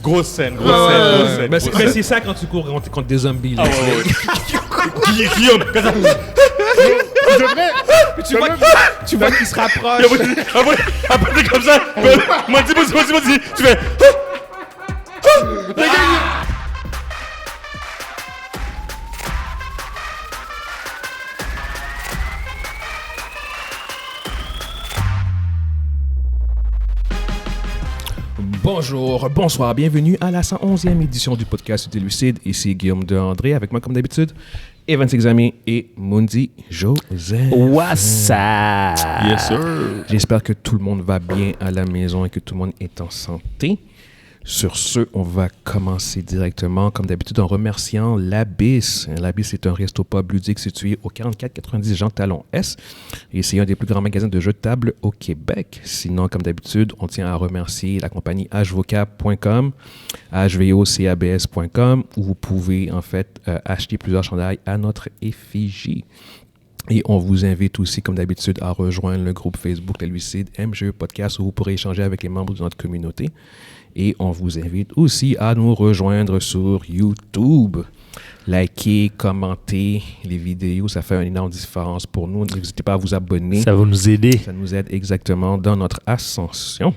Grosse scène. Mais c'est ça quand tu cours contre des zombies. Là. Guillaume, Tu vois qu'ils se rapprochent. après t'es comme ça. Vas-y. Tu fais. Bonjour, bonsoir, bienvenue à la 111e édition du podcast C'était Lucide. Ici Guillaume de André, avec moi comme d'habitude, Evan Sexami et Mundi Joseph. What's up? Yes, sir. J'espère que tout le monde va bien à la maison et que tout le monde est en santé. Sur ce, on va commencer directement, comme d'habitude, en remerciant l'Abyss. L'Abyss est un resto-pub ludique situé au 4490 Jean Talon S. Et c'est un des plus grands magasins de jeux de table au Québec. Sinon, comme d'habitude, on tient à remercier la compagnie hvocab.com, hvocabs.com, où vous pouvez en fait acheter plusieurs chandails à notre effigie. Et on vous invite aussi, comme d'habitude, à rejoindre le groupe Facebook La Lucide MGE Podcast, où vous pourrez échanger avec les membres de notre communauté. Et on vous invite aussi à nous rejoindre sur YouTube. Likez, commentez les vidéos, ça fait une énorme différence pour nous. N'hésitez pas à vous abonner. Ça va nous aider. Ça nous aide exactement dans notre ascension.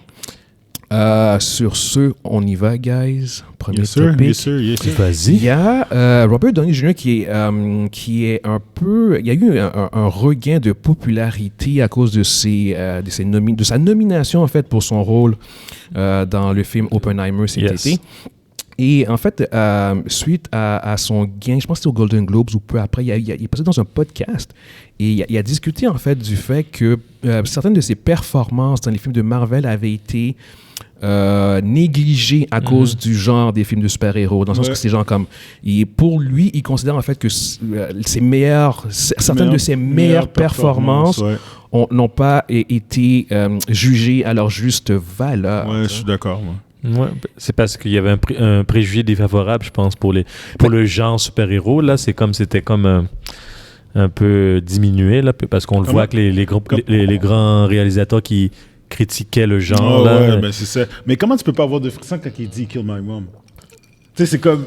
Sur ce, on y va, guys. Premier topic. Yes, sir. Vas-y. Il y a Robert Downey Jr. qui est un peu... Il y a eu un regain de popularité à cause de sa nomination, en fait, pour son rôle dans le film Oppenheimer cet été. Et en fait, suite à son gain, je pense que c'était au Golden Globes ou peu après, il est passé dans un podcast et il a discuté en fait du fait que certaines de ses performances dans les films de Marvel avaient été négligées à cause du genre des films de super-héros, dans le sens que c'est genre comme... pour lui, il considère en fait que certaines de ses meilleures performances n'ont pas été jugées à leur juste valeur. Ouais, je suis d'accord, moi. Ouais, c'est parce qu'il y avait un préjugé défavorable, je pense, pour le genre super-héros. Là, c'était comme un peu diminué, là, parce qu'on le voit que les grands réalisateurs qui critiquaient le genre. Ben c'est ça. Mais comment tu peux pas avoir de frisson quand il dit « Kill my mom » ? Tu sais, c'est comme...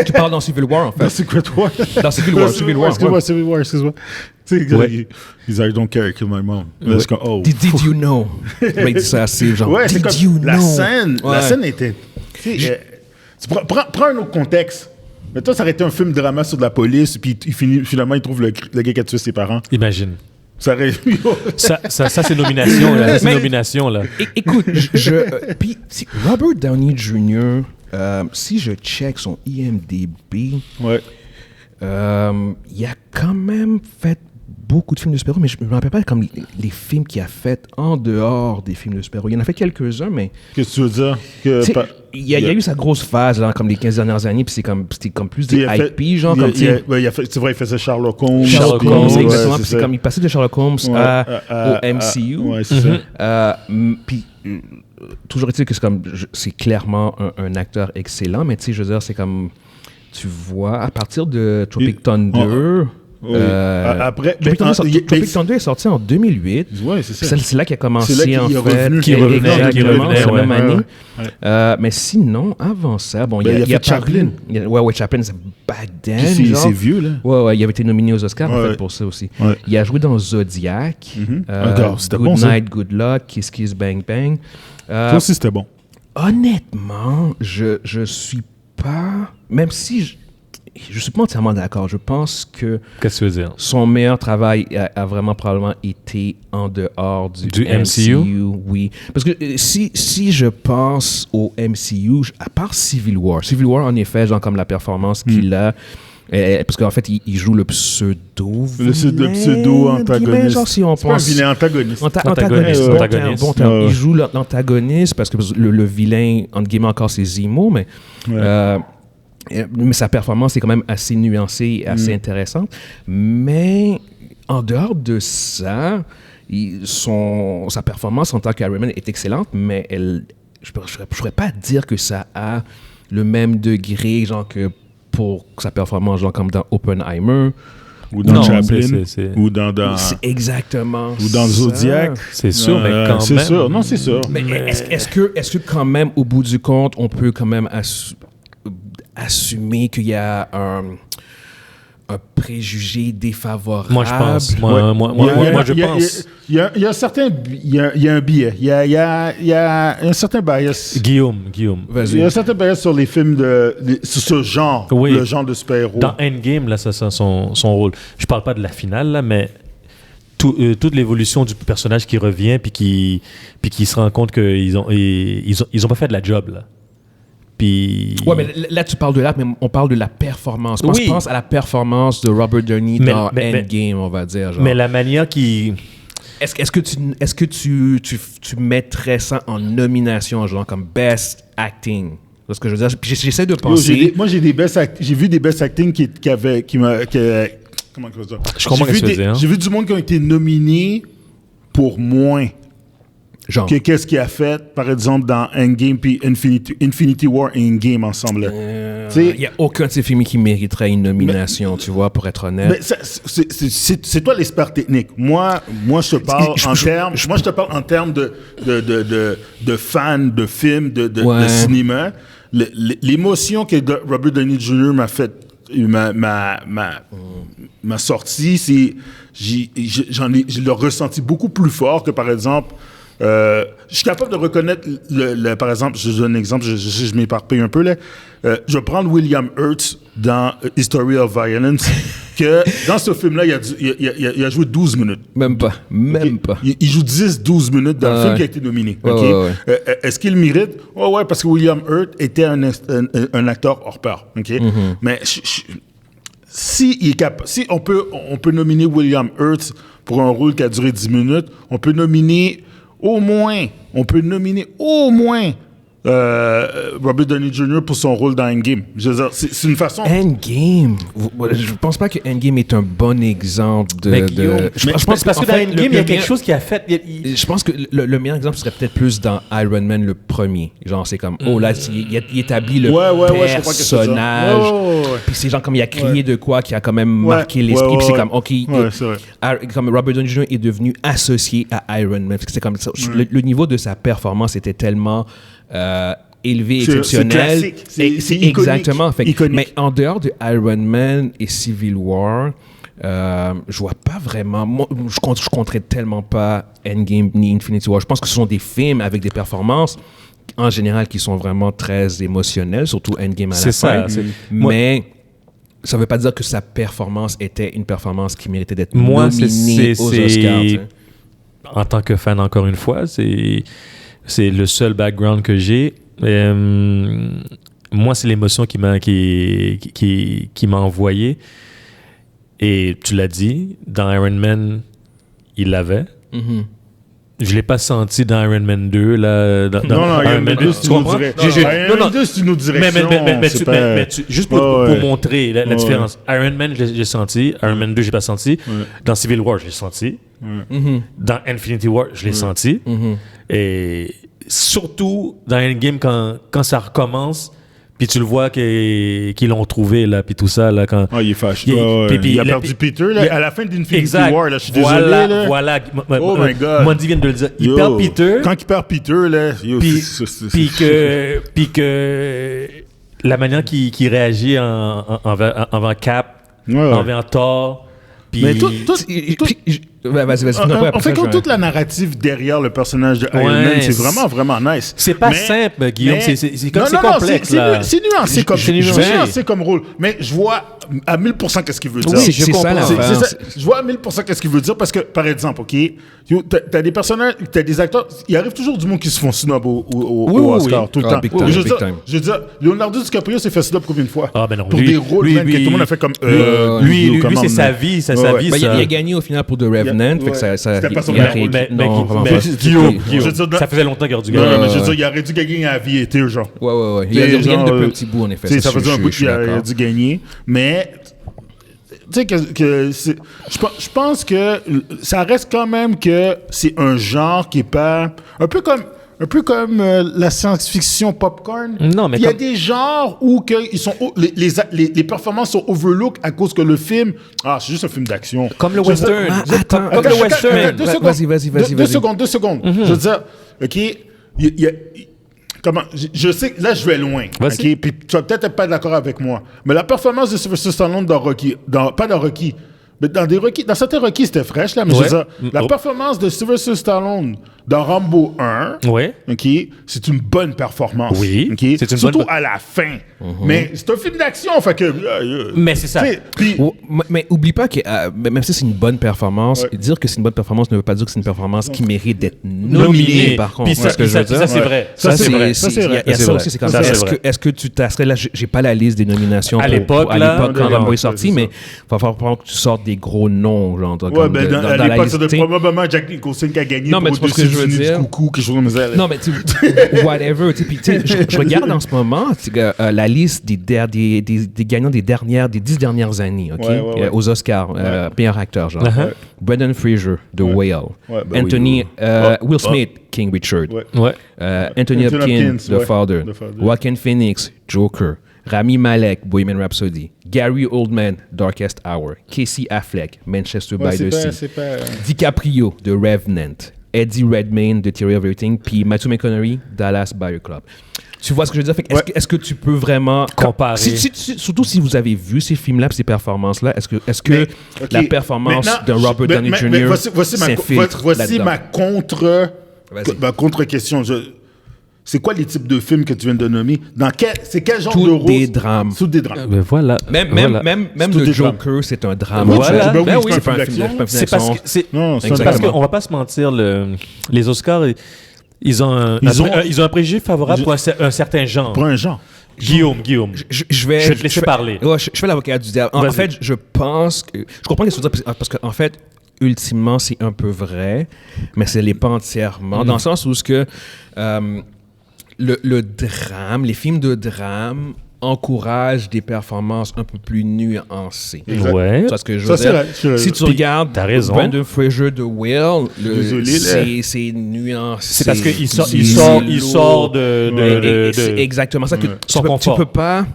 Tu parles dans Civil War, en fait. Dans Secret War. Dans Civil War. Excuse-moi. Tu sais, ils I don't care, kill my mom. Là, c'est comme, oh. Did you know? Il dit ça assez, genre, ouais, c'est did comme, you la know? scène, la scène était... Tu sais, prends un autre contexte. Mais toi, ça aurait été un film drama sur de la police, puis finalement, il trouve le gars qui a tué ses parents. Imagine. Ça aurait... ça c'est nomination, là. C'est nomination, là. Écoute, puis Robert Downey Jr., si je check son IMDb, ouais. Il a quand même fait beaucoup de films de super-héros, mais je ne me rappelle pas comme les films qu'il a fait en dehors des films de super-héros. Il en a fait quelques-uns, mais... Qu'est-ce que tu veux dire? Il y a eu sa grosse phase, là, comme les 15 dernières années, puis c'était comme plus des IP, genre, comme... c'est vrai, il faisait Sherlock Holmes. Exactement, puis c'est comme il passait de Sherlock Holmes au MCU. Ouais, c'est ça. Puis... toujours est-il que c'est clairement un acteur excellent, mais tu sais, je veux dire, c'est comme... Tu vois, à partir de Tropic Thunder... après, Tropic Thunder est sorti en 2008. Ouais, c'est ça. C'est là qu'il a commencé, c'est là en fait. Qui revenait, la même année. Ouais. Mais sinon, avant ça, bon, il y a Chaplin. Ouais, Chaplin, c'est back then. C'est vieux, là. Ouais, il avait été nominé aux Oscars, en fait, pour ça aussi. Ouais. Il a joué dans Zodiac, c'était Good bon, ça. Night, Good Luck, Kiss Kiss Bang Bang. Ça aussi, c'était bon. Honnêtement, je suis pas... Même si je suis pas entièrement d'accord. Je pense que... Qu'est-ce que tu veux dire? Son meilleur travail a vraiment probablement été en dehors du MCU? Oui. Parce que si je pense au MCU, à part Civil War, en effet, genre comme la performance qu'il a... parce qu'en fait, il joue le pseudo-antagoniste. Genre, si on pense... C'est un vilain antagoniste. Antagoniste. Bon terme. Il joue l'antagoniste parce que le vilain, entre guillemets, encore c'est Zemo, mais... mais sa performance est quand même assez nuancée et assez intéressante. Mais en dehors de ça, sa performance en tant qu'Iron Man est excellente, mais je ne pourrais pas dire que ça a le même degré genre que pour sa performance genre comme dans Oppenheimer ou dans Non, Chaplin, c'est- ou dans C'est exactement ou dans ça. Zodiac. C'est sûr, mais quand c'est même. sûr, non, c'est sûr. Mais est-ce que quand même, au bout du compte, on peut quand même assumer qu'il y a un préjugé défavorable? Moi, je pense. Moi, Ouais. moi, je Il y a- pense. Il y a un certain, il y a un biais. Il y a un certain bias. Guillaume. Il y a Vas-y. un certain bias sur les films sur ce genre, Oui. le genre de super-héros. Dans Endgame, là, ça sent son rôle. Je parle pas de la finale, là, mais toute l'évolution du personnage qui revient puis qui se rend compte qu'ils ont pas fait de la job, là. Puis... Ouais, mais là, tu parles de l'acte, mais on parle de la performance. Oui. Je pense à la performance de Robert Downey Mais- dans mais- Endgame, on va dire. Genre. Mais la manière qui... Est-ce que tu mettrais ça en nomination, genre comme Best Acting? C'est ce que je veux dire. Puis j'essaie de Yo, penser... moi, j'ai vu des best acting comment je veux dire? Je comprends ce que tu veux dire, hein. J'ai vu du monde qui ont été nominés pour moins Genre. que qu'est-ce qu'il a fait, par exemple, dans Endgame puis Infinity War et Endgame ensemble. là. Tu sais, Il n'y a aucun de ces films qui mériterait une nomination, tu vois, pour être honnête. mais c'est toi l'expert technique. Moi, je te parle moi, je te parle en termes de fans de films, de Ouais. cinéma. L'émotion que Robert Downey Jr. m'a fait, m'a sorti, c'est je l'ai ressenti beaucoup plus fort que, par exemple, je suis capable de reconnaître, par exemple, je donne un exemple, je m'éparpille un peu là. Je vais prendre William Hurt dans History of Violence, que dans ce film-là, il a joué 12 minutes. Même pas. Même Ok? pas. Il joue 10-12 minutes dans le film qui a été nominé. Ouais, ok? ouais. Est-ce qu'il mérite? Oh, ouais, parce que William Hurt était un acteur hors pair. ok? Mais si on peut nominer William Hurt pour un rôle qui a duré 10 minutes, on peut nominer au moins Robert Downey Jr. pour son rôle dans Endgame. Je veux dire, c'est une façon... Endgame. Je pense pas que Endgame est un bon exemple de... Mais Guillaume, je pense parce que en dans fait, Endgame, il y a quelque chose qui a fait... Je pense que le meilleur exemple serait peut-être plus dans Iron Man le premier. Genre, c'est comme, oh là, il établit le Ouais, je comprends qu'est-ce que c'est ça. personnage. Ouais. Puis c'est genre comme il a crié Ouais. de quoi qui a quand même Ouais, marqué l'esprit. ouais, Puis c'est ouais. comme, OK, Ouais, c'est vrai. comme Robert Downey Jr. est devenu associé à Iron Man. C'est comme ça. Le niveau de sa performance était tellement élevé, C'est exceptionnel. classique. C'est iconique. Exactement. Fait que- Iconique. mais en dehors de Iron Man et Civil War, je vois pas vraiment. Moi, je compterais tellement pas Endgame ni Infinity War. Je pense que ce sont des films avec des performances en général qui sont vraiment très émotionnelles, surtout Endgame à la C'est ça, fin. c'est- Mais ça veut pas dire que sa performance était une performance qui méritait d'être Moi, nominée aux Oscars. tu sais. En tant que fan, encore une fois, c'est le seul background que j'ai. Moi, c'est l'émotion qui m'a envoyé. Et tu l'as dit, dans Iron Man, il l'avait. Mhm. Je l'ai pas senti dans Iron Man 2. Là, dans Non, Iron Man 2, tu comprends? Iron Man 2, c'est une autre direction. Mais juste pour montrer la Ouais. différence. Iron Man, j'ai senti. Iron Man 2, j'ai pas senti. Dans Civil War, j'ai senti. Mhm. Dans Infinity War, je l'ai senti. Mhm. Et surtout dans Endgame, quand ça recommence, puis tu le vois qu'ils l'ont trouvé, là, puis tout ça, là, quand... Ah, il est fâché. Puis Il a perdu Peter, là, à la fin d'Infinity Exact. War, là, je suis désolé, là. Voilà. Oh my God. Mondi vient de le dire. Il Yo, perd Peter, Quand il perd Peter, là, yo, puis c'est- que la manière qu'il réagit envers Cap, Ouais. envers Thor, puis... Mais tout- Vas-y. Non, En fait, comme toute la narrative derrière le personnage de Iron Ouais, Man, c'est c'est- vraiment, vraiment nice. C'est pas Mais- simple, Guillaume. mais- C'est Non, complexe, là. c'est nuancé comme C'est nuancé. comme rôle. Mais je vois à 1000% qu'est-ce qu'il veut dire. Oui, c'est ça l'affaire. C'est ça. Je vois à 1000% qu'est-ce qu'il veut dire parce que, par exemple, OK, t'as des personnages, t'as des acteurs, il arrive toujours du monde qui se font snob au Oscar, tout le Ah, temps. big time, je veux big dire, time. je veux dire, Leonardo DiCaprio s'est fait snob combien de fois? Ah, ben non. Pour Lui- des rôles, lui- man, que lui- tout le monde a fait comme... Lui, come on, c'est sa man. vie, c'est Ouais, sa ouais. vie, Ben, il ça. a gagné au final pour The Revenant. Fait que ça C'était pas son il a meilleur rôle. réécrit- Mais- non, mais- vraiment mais- pas. Guillaume, Guillaume, je veux dire, ça faisait longtemps qu'il aurait dû Non, gagner. mais je veux dire, il aurait dû gagner à Aviator, genre. Ouais. Il a T'sais, gagné genre, depuis un petit bout, en effet. Ça faisait un bout je suis qu'il a d'accord. dû gagner. Mais, tu sais, je pense que ça reste quand même que c'est un genre qui est pas. Un peu comme un peu comme la science-fiction popcorn. Non, mais il y a comme- des genres où ils sont, les performances sont overlook à cause que le film... Ah, c'est juste un film d'action. Comme le Je veux dire- western. attends, Comme le western. Deux secondes. Vas-y. Deux secondes. Je veux dire, OK, comment, je sais que là, je vais loin. Vas-y. OK, puis tu vas peut-être être pas d'accord avec moi. Mais la performance de Sylvester Stallone dans Rocky, pas dans Rocky, mais dans certains Rocky, c'était fraîche, là. Mais je veux dire, la performance de Sylvester Stallone dans Rambo 1, Ouais. OK, c'est une bonne performance. Oui, OK? c'est une Surtout bonne- à la fin. Mais c'est un film d'action, fait que... Mais c'est ça. tu sais, puis- Mais oublie pas que même si c'est une bonne performance, Ouais. dire que c'est une bonne performance ne veut pas dire que c'est une performance qui mérite d'être nominée, par contre. Puis ça, C'est ce que je veux dire. ça, c'est vrai. Ça, c'est vrai. Ça, c'est vrai. Il y a C'est ça vrai. aussi, c'est comme Ça, ça. c'est vrai. Est-ce que tu tasserais, là, j'ai pas la liste des nominations À l'époque, là, quand non, Rambo est ça, sorti, c'est mais ça. il va falloir que tu sortes des gros noms, genre, Ouais, comme ben, dans à la l'époque, liste. c'était t'sais. probablement Jack Nicholson qui a gagné Non, mais pour tu vois ce que je veux Au-dessus du dire? coucou, quelque chose comme ça. là. Non, mais tu whatever. Puis, tu sais, je regarde en ce moment la liste des gagnants des 10 dernières années, OK? Ouais. Aux Oscars, meilleur acteur, genre. Uh-huh. Brendan Fraser, The Whale. Ouais, ben Anthony, oui. Will Smith, King Richard. Ouais. Ouais. Anthony Hopkins, The ouais. Father. The Father. Joaquin Phoenix, Joker. Rami Malek, Bohemian Rhapsody. Gary Oldman, Darkest Hour. Casey Affleck, Manchester Ouais, by the Sea. c'est pas... DiCaprio, The Revenant. Eddie Redmayne, The Theory of Everything. Puis Matthew McConaughey, Dallas Buyer Club. Tu vois ce que je veux dire? Fait que est-ce que tu peux vraiment Comparer. surtout si vous avez vu ces films-là et ces performances-là, est-ce que Mais, OK. la performance de Maintenant, Robert Downey mais Jr. voici s'infiltre voici là-dedans? ma Vas-y. contre-question. C'est quoi les types de films que tu viens de nommer? C'est quel genre Tous de rôle? des drames. Tous des drames. Ben voilà. Même tous le des Joker, c'est un drame. Voilà. Ben oui, Ben c'est oui, un c'est pas un film film d'action. C'est parce que Non, c'est parce Exactement. qu'on va pas se mentir, les Oscars, ils ont un préjugé favorable pour un certain genre. Pour un genre. Guillaume. Je vais te laisser parler. Ouais, je fais l'avocat du diable. En Vas-y. fait, je pense que... Je comprends ce que tu veux dire, parce qu'en fait, ultimement, c'est un peu vrai, mais ce n'est pas entièrement. Dans le sens où le drame, les films de drame encouragent des performances un peu plus nuancées. Exact. Ouais. Tu vois ce que je veux Ça, c'est dire? vrai. Si tu Puis, regardes t'as raison. Brendan Fraser de Will, Désolé, là. c'est nuancé. C'est parce qu'il sort, c'est il sort lourd. de C'est exactement ça. Que son tu confort. peux pas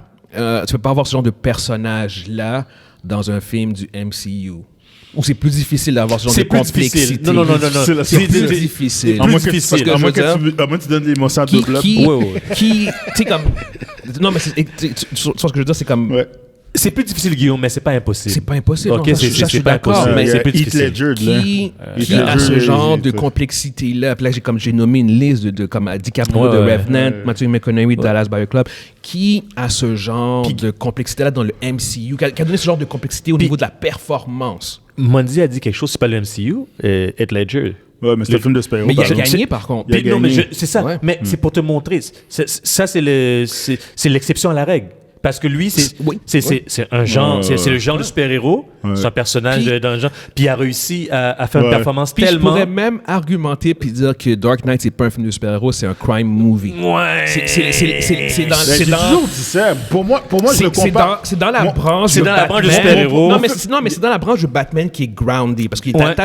avoir ce genre de personnage-là dans un film du MCU. Ou c'est plus difficile d'avoir ce genre C'est de plus complexité. difficile. Non. C'est plus difficile. À moins que- Parce que À je moins veux dire, que tu donnes des motions à qui, double. qui, Ouais. qui, tu sais, comme... Non, mais tu vois ce que je veux dire, c'est comme... Ouais. C'est plus difficile, Guillaume, mais c'est pas impossible. C'est pas impossible. Ok, non, ça, c'est- je suis c'est pas d'accord, impossible. mais c'est plus Heath difficile. Ledger, là. qui Heath a ce Ledger, genre de c'est- complexité-là. Puis là, j'ai nommé une liste de comme DiCaprio, Ouais, de ouais. Revenant, Matthew McConaughey, Dallas Buyer Club, qui a ce genre de complexité-là dans le MCU, qui a donné ce genre de complexité au niveau de la performance. Mondi a dit quelque chose, c'est pas le MCU, Heath Ledger. Ouais, mais c'est un film de super-héros. Mais il a par exemple. gagné, par contre. Il a Puis, non, mais gagné. c'est ça. Ouais. Mais c'est pour te montrer. Ça, c'est l'exception à la règle. Parce que lui, c'est un genre, c'est le genre de super-héros. Ouais. C'est un personnage Puis- d'un genre. Puis il a réussi à faire une Ouais. performance Puis je tellement. pourrais même argumenter puis dire que Dark Knight, c'est pas un film de super-héros, c'est un crime movie. Ouais. C'est dans... Ben, c'est j'ai dans- toujours dit ça. Pour moi, je le C'est compare. c'est dans la Moi, branche c'est de dans la branche de Batman. super-héros. Non, mais c'est dans la branche de Batman qui est grounded. Parce que Ouais,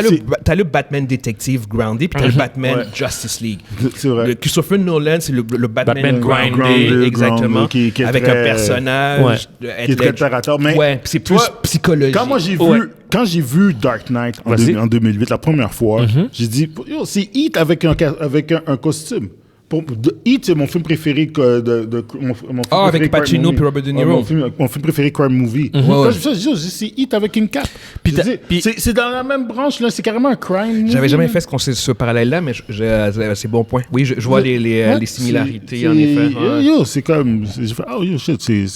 t'as le Batman détective grounded, puis t'as le Batman Ouais. Justice League. C'est vrai. Le Christopher Nolan, c'est le Batman, Batman grounded, grounded, exactement. grounded, qui est avec très- un personnage. Ouais. de Qui est très terre à terre. Mais ouais, puis c'est plus toi, psychologique. Quand j'ai vu Dark Knight Vas-y. en 2008, la première fois, j'ai dit, yo, c'est Heat avec un costume. Heat, c'est mon film préféré mon film avec préféré Pacino crime movie. puis Robert De Ouais, Niro. mon film préféré crime movie. Quand Ouais. je fais ça, j'ai dit, c'est Heat avec une cape. Puis Je dis, puis- c'est dans la même branche, là, c'est carrément un crime movie. J'avais jamais fait ce parallèle-là, mais c'est bon point. Oui, je vois Ouais, les similarités, c'est- en effet. Ouais. Yo, c'est comme... J'ai fait, oh, yo, shit, c'est...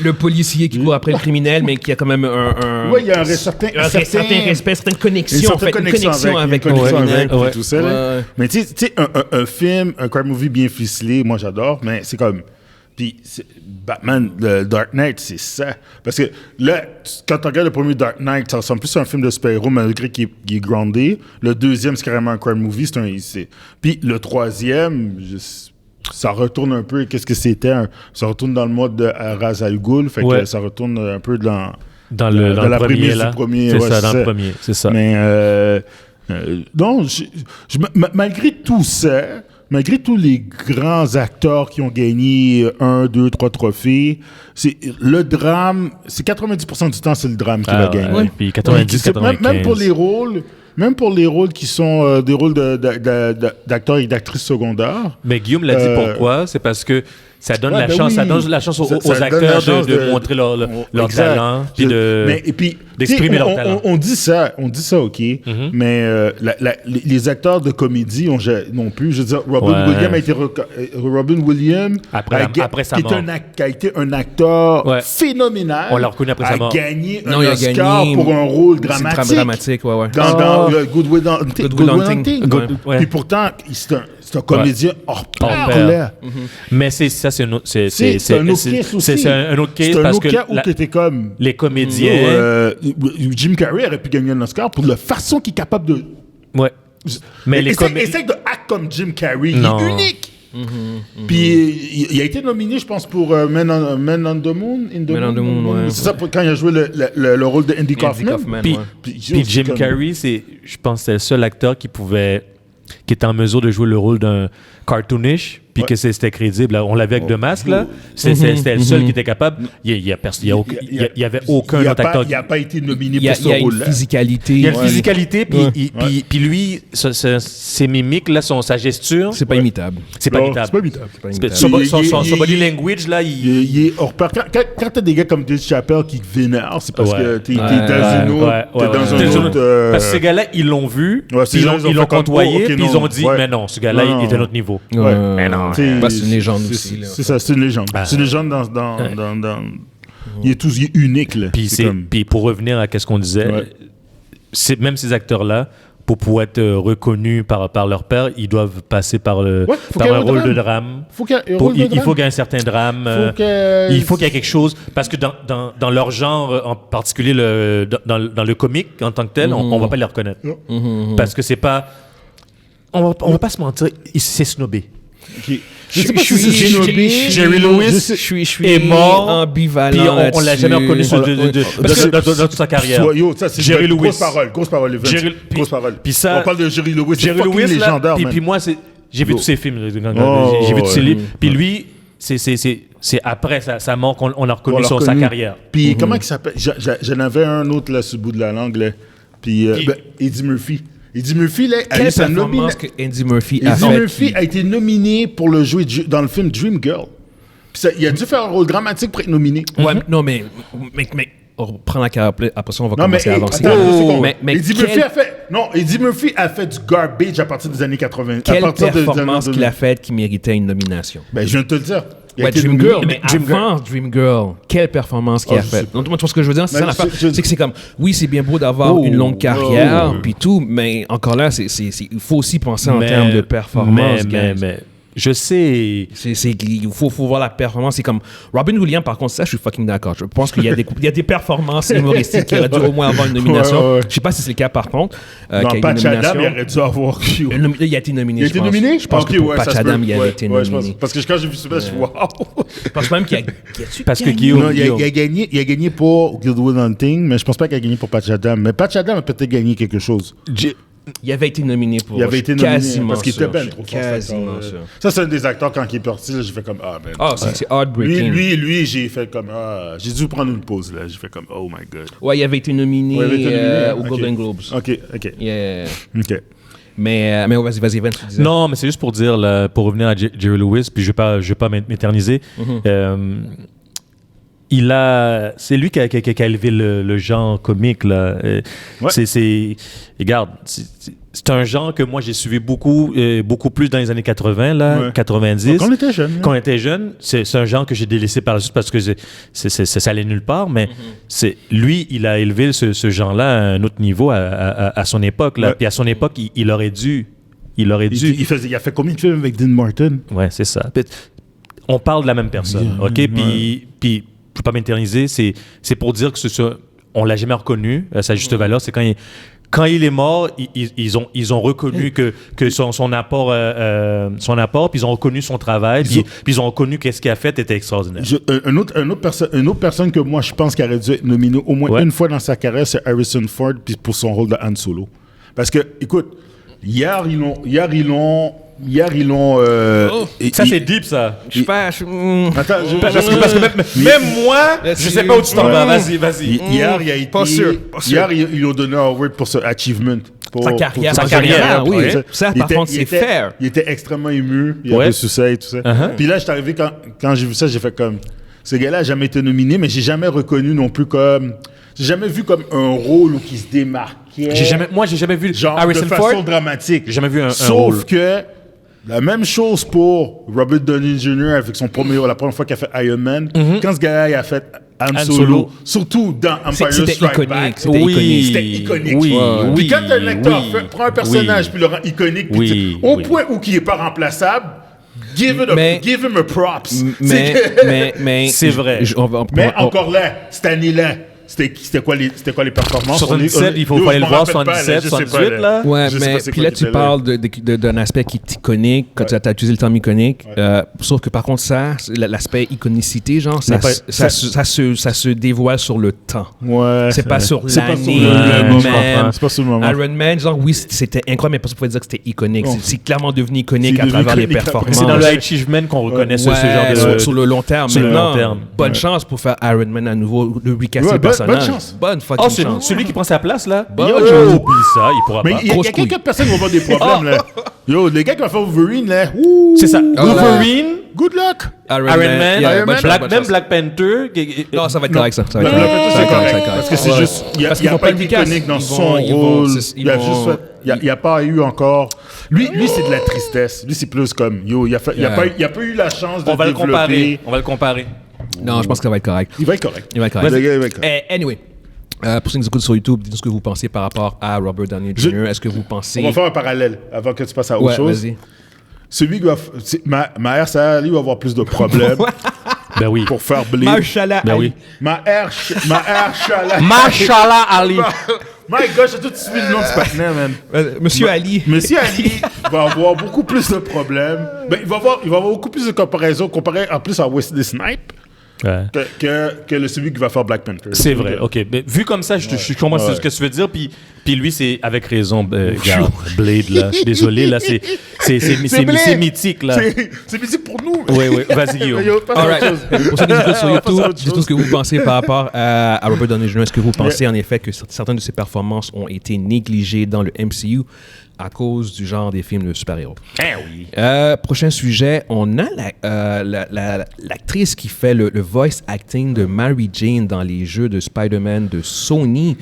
Le policier qui court après le criminel, mais qui a quand même un Ouais, il y a un certain respect, certaine connexion, une en certaine fait, une connexion avec le connexion criminel. avec, puis Ouais. tout ça. là. Ouais. Mais tu sais, un film, un crime movie bien ficelé, moi j'adore, mais c'est comme... Puis Batman, le Dark Knight, c'est ça. Parce que là, quand tu regardes le premier Dark Knight, ça ressemble plus à un film de super-héros, malgré qu'il est groundé. Le deuxième, c'est carrément un crime movie. Puis le troisième, ça retourne un peu, qu'est-ce que c'était? Ça retourne dans le mode de Ra's al Ghul, fait Ouais. que ça retourne un peu dans Dans de le la premier, prémisse là. du premier. C'est ouais, ça, dans le premier. C'est ça. Mais non, malgré tout ça, malgré tous les grands acteurs qui ont gagné 1, 2, 3 trophées, le drame, c'est 90% du temps, c'est le drame qui va gagner. Ouais. Puis 90-95. Même pour les rôles qui sont des rôles d'acteurs et d'actrices secondaires. Mais Guillaume l'a dit pourquoi? C'est parce que ça donne la chance, ça donne la chance aux acteurs de montrer leur talent, puis d'exprimer leur talent. On dit ça, ok. Mais les acteurs de comédie non plus. Je veux dire, Robin Williams après sa mort, qui a été un acteur phénoménal. On l'a reconnu après sa mort. A gagné un Oscar pour un rôle dramatique. Dans Good Will Hunting. Puis pourtant, c'est un comédien hors pair. Mais c'est un autre case parce que les comédiens, Jim Carrey aurait pu gagner un Oscar pour la façon qu'il est capable de. Ouais. Mais essaye de acte comme Jim Carrey, il est unique. Puis il a été nominé, je pense, pour Men on the Moon. C'est ça, quand il a joué le rôle de Andy Kaufman. Puis Jim Carrey, je pense que c'est le seul acteur qui était en mesure de jouer le rôle d'un cartoonish, puis que c'était crédible. On l'avait avec The Mask, là. C'était le seul qui était capable. Il y avait aucun autre acteur. Il n'a pas été nominé pour ce rôle-là. Il y a une physicalité, puis lui, ses mimiques, là, sa gesture... C'est pas imitable. C'est pas imitable. Son body language, là, il est hors pair. Quand t'as des gars comme Dave Chappelle qui te vénèrent, c'est parce que t'es dans un autre... Parce que ces gars-là, ils l'ont vu, ils l'ont côtoyé, puis ils ont dit, mais non, ce gars-là, il est à notre niveau. Mais non. C'est une légende aussi. C'est ça, c'est une légende. C'est une légende dans il est unique, là. Puis pour revenir à ce qu'on disait, même ces acteurs-là, pour pouvoir être reconnus par leur père, ils doivent passer par un rôle de drame. Il faut qu'il y ait un certain drame. Il faut qu'il y ait quelque chose. Parce que dans leur genre, en particulier dans le comique en tant que tel, on ne va pas les reconnaître. Parce que c'est pas... On va pas se mentir, c'est snobé. Jerry Lewis est mort, ambivalent. Puis on l'a jamais reconnu dans toute sa carrière. Jerry Lewis. Grosse parole. Puis ça, on parle de Jerry Lewis. Jerry Lewis, légendaire. Puis moi, j'ai vu tous ses films. J'ai vu tous ses livres. Puis lui, c'est après sa mort qu'on a reconnu sa carrière. Puis comment il s'appelle? J'en avais un autre là sur le bout de la langue. Puis Eddie Murphy. Eddie Murphy, là, quelle performance que Eddie Murphy a fait. Eddie Murphy a été nominé pour le jouer dans le film Dreamgirl. Il a dû faire un rôle dramatique pour être nominé. Ouais, non, mais on reprend la carrière, après ça, on va commencer à avancer. Eddie Murphy a fait du garbage à partir des années 80. Quelle performance qu'il a faite qui méritait une nomination? Ben, je viens de te le dire. Dreamgirl, mais avant Dreamgirl, quelle performance qu'il a faite. Donc, ce que je veux dire, c'est ça l'affaire. C'est que c'est comme, oui, c'est bien beau d'avoir une longue carrière, puis tout, mais encore là, il faut aussi penser en termes de performance. Mais je sais. Il faut voir la performance. C'est comme Robin Williams, par contre, ça, je suis fucking d'accord. Je pense qu'il y a des performances humoristiques qui auraient dû au moins avoir une nomination. Je sais pas si c'est le cas, par contre. Dans Patch Adam, il aurait dû avoir. Il a été nominé. Il a été nominé? Je pense que pour Patch Adam, il a été nominé. Parce que quand j'ai vu ce match, je suis wow. Je pense même qu'il a parce que Guillaume. Il a gagné pour Good Will Hunting, mais je pense pas qu'il a gagné pour Patch Adam. Mais Patch Adam a peut-être gagné quelque chose. Il avait été nominé pour. Il avait été nominé quasiment parce qu'il était bien trop fort. Quasiment sûr. Ça, c'est un des acteurs, quand il est parti, là, j'ai fait comme c'est heartbreaking. Lui, j'ai fait comme j'ai dû prendre une pause, là. J'ai fait comme oh my god. Ouais, il avait été nominé aux Golden Globes. OK. Yeah. OK. Mais vas-y, Vince, tu disais. Non, mais c'est juste pour dire, là, pour revenir à Jerry Lewis, puis je vais pas m'éterniser. C'est lui qui a élevé le genre comique, là. Regarde, c'est un genre que moi j'ai suivi beaucoup plus dans les années 80, là, 90. Quand on était jeune. C'est un genre que j'ai délaissé par la suite parce que ça allait nulle part, mais lui, il a élevé ce genre-là à un autre niveau à son époque, là. Puis à son époque, il aurait dû. Il a fait combien de films avec Dean Martin? Ouais, c'est ça. On parle de la même personne, OK? Puis je ne peux pas m'éterniser, c'est pour dire que on l'a jamais reconnu à sa juste valeur. C'est quand il est mort, ils ont reconnu que son apport, puis ils ont reconnu son travail, puis ils ont reconnu qu'est-ce qu'il a fait était extraordinaire. Une autre personne que moi je pense qui aurait dû être nominée au moins une fois dans sa carrière, c'est Harrison Ford, puis pour son rôle de Han Solo. Parce que, écoute, hier ils l'ont hier, ils l'ont... Ça, c'est deep, ça. Je sais pas. Attends, Parce que même moi, je sais pas où tu t'en vas. Vas-y. Hier, il a été... Pas sûr. Hier, ils lui ont donné un award pour ce achievement. Sa carrière. sa carrière, oui. ouais. Ça, par contre, c'est fair. Il était extrêmement ému. Il a Ouais. reçu ça et tout ça. Puis là, je suis arrivé, quand j'ai vu ça, j'ai fait comme... Ce gars-là n'a jamais été nominé, mais j'ai jamais reconnu non plus comme... J'ai jamais vu comme un rôle où il se démarquait. J'ai jamais vu Genre Harrison de façon Ford. dramatique. J'ai jamais vu un Sauf rôle. que la même chose pour Robert Downey Jr. avec la première fois qu'il a fait Iron Man. Quand ce gars-là il a fait Han Solo, surtout dans Empire C'était Strike iconique. Back. C'était iconique. C'était iconique. Oui, Puis quand un acteur oui, prend un personnage oui. puis le rend iconique, puis Oui, au oui. point où il n'est pas remplaçable, give him a props. Mais C'est vrai. Mais encore là, cette année-là, c'était quoi les performances? 77, il faut Yo, aller je le m'en voir, rappelle pas, 77, je sais pas, 78, là. Ouais, Je sais mais pas c'est puis quoi là, qui tu était parles d'un aspect qui est iconique, quand tu as utilisé le terme iconique. Sauf que par contre, ça, l'aspect iconicité, genre, ça se dévoile sur le temps. Ouais. C'est pas sur C'est pas sur l'année. le moment. Man. C'est pas sur le moment. Iron Man, genre, oui, c'était incroyable, mais personne ne pouvait dire que c'était iconique. Bon. C'est clairement devenu iconique C'est à devenu travers les iconique après. performances. C'est dans le achievement qu'on reconnaît ce genre de... sur le long terme. sur le Maintenant, long terme. bonne chance pour faire Iron Man à nouveau, de recasser Ouais, le bonne personnage. chance. Bonne fucking Oh, c'est chance. celui qui prend sa place, là? Bonne Yo, chance. oublie ça, il pourra Mais pas. il y a Grosse couille. quelques personnes qui vont avoir des problèmes, là. Yo, les gars qui vont faire Wolverine, là. Ouh, C'est ça. là. Wolverine, good luck. Iron Man, yeah, bonne chance, bonne chance. Black Panther. Non, ça va être correct, ça. Ça va être Non, correct. c'est Ça va être correct. ça va être Parce que c'est Ouais. juste, il Parce n'y qu'ils a vont pas pas été le casse. iconique dans Ils son vont- ils vont- rôle. c'est- Il a ils vont- juste fait, il n'y a pas eu encore. Lui, c'est de la tristesse. Lui, c'est plus comme, yo, il n'a pas eu la chance de On va le développer. comparer. On va le comparer. Non, je pense que ça va être correct. Il va être correct. Il va être correct. Le gars, il va être correct. Anyway, pour ceux qui nous écoutent sur YouTube, dites-nous ce que vous pensez par rapport à Robert Downey Jr. Est-ce que vous pensez... On va faire un parallèle avant que tu passes à autre Ouais, chose. vas-y. Celui qui va. Maher Sali va avoir plus de problèmes Ben oui. pour faire Blade. Mashallah Ben Ali. oui. Maher Shala. Mashallah Ali. My gosh, j'ai tout de suite le nom du partenaire, man. Monsieur Ali. Monsieur Ali va avoir beaucoup plus de problèmes. Ben, il va avoir beaucoup plus de comparaisons comparé en plus à Wesley Snipes Ouais. que celui qui va faire Black Panther. C'est vrai, ok. Mais vu comme ça, je comprends ce que tu veux dire. Puis lui, c'est avec raison. Regarde, Blade, là. Je suis désolé, là. C'est mythique, là. C'est mythique pour nous. Oui. Vas-y, Guillaume. Yo, passe à All autre right. chose. Pour ceux qui nous écoutent sur On va passer à YouTube, autre dites-nous chose. ce que vous pensez par rapport à Robert Downey Jr. Est-ce que vous pensez en effet que certaines de ses performances ont été négligées dans le MCU à cause du genre des films de super-héros? Oui. Prochain sujet, on a l'actrice qui fait le voice acting de Mary Jane dans les jeux de Spider-Man de Sony,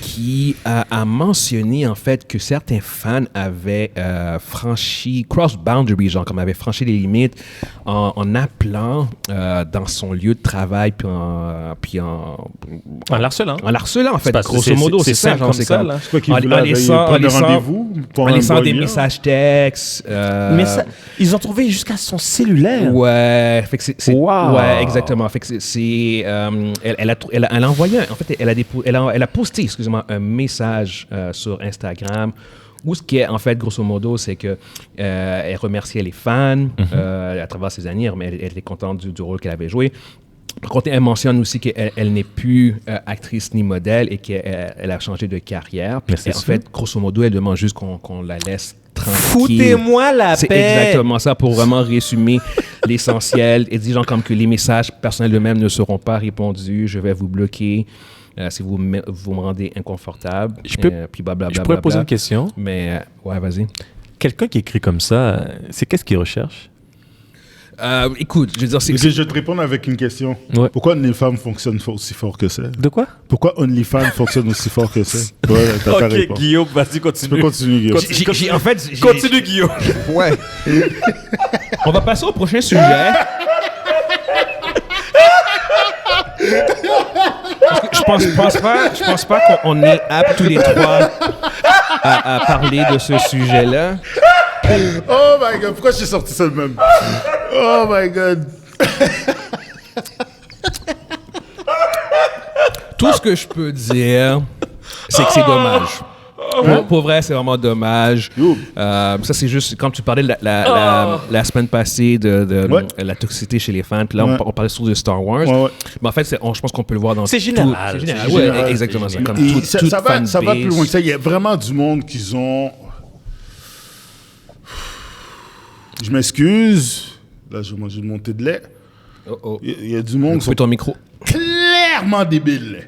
qui a mentionné en fait que certains fans avaient franchi cross-boundary, genre comme avaient franchi les limites en appelant dans son lieu de travail puis en l'harcelant. en l'harcelant en fait, parce que grosso modo, c'est ça, simple genre comme c'est ça, comme là. C'est quoi qu'il en voulait laissant prendre un rendez-vous pour en un laissant des lien? messages textes. Mais ça, ils ont trouvé jusqu'à son cellulaire. Ouais, fait que c'est Wow. ouais, exactement. Fait que elle a envoyé, en fait, elle a posté, excusez-moi, un message sur Instagram où ce qui est, en fait, grosso modo, c'est que elle remerciait les fans à travers ses années, mais elle était contente du rôle qu'elle avait joué. Par contre, elle mentionne aussi qu'elle n'est plus actrice ni modèle et qu'elle a changé de carrière. Mais c'est Et en sûr. fait, grosso modo, elle demande juste qu'on la laisse tranquille. Foutez-moi la C'est paix. exactement ça pour vraiment résumer l'essentiel. Et dit genre comme que les messages personnels eux-mêmes ne seront pas répondus. Je vais vous bloquer si vous me rendez inconfortable. Je peux- Puis blablabla. Je pourrais poser une question. Mais ouais, vas-y. Quelqu'un qui écrit comme ça, c'est qu'est-ce qu'il recherche? Écoute, je veux dire, Mais je vais te répondre avec une question. Ouais. Pourquoi OnlyFans fonctionne aussi fort que ça? De quoi? Pourquoi OnlyFans fonctionne aussi fort que ça? Ouais, t'as ta réponse. Guillaume, vas-y, Tu peux continue. continuer, Guillaume. en fait, Continue, Guillaume. Ouais. On va passer au prochain sujet. Parce que je pense pas qu'on est aptes tous les trois à parler de ce sujet-là. Oh my god, pourquoi j'ai sorti ça de même? Oh my god. Tout ce que je peux dire, c'est que c'est dommage. Pour vrai, c'est vraiment dommage. Yo. Ça, c'est juste, quand tu parlais la semaine passée de Ouais. la toxicité chez les fans, puis là, Ouais. on parlait surtout de Star Wars. Ouais, ouais. Mais en fait, je pense qu'on peut le voir dans C'est tout- général. C'est général, C'est ouais, général. exactement ça. Comme Et toute ça va fanbase. plus loin que ça. Il y a vraiment du monde qui ont... je m'excuse. Là, je vais manger une montée de lait. Oh. Il y a du monde qui sont ton micro. clairement débiles.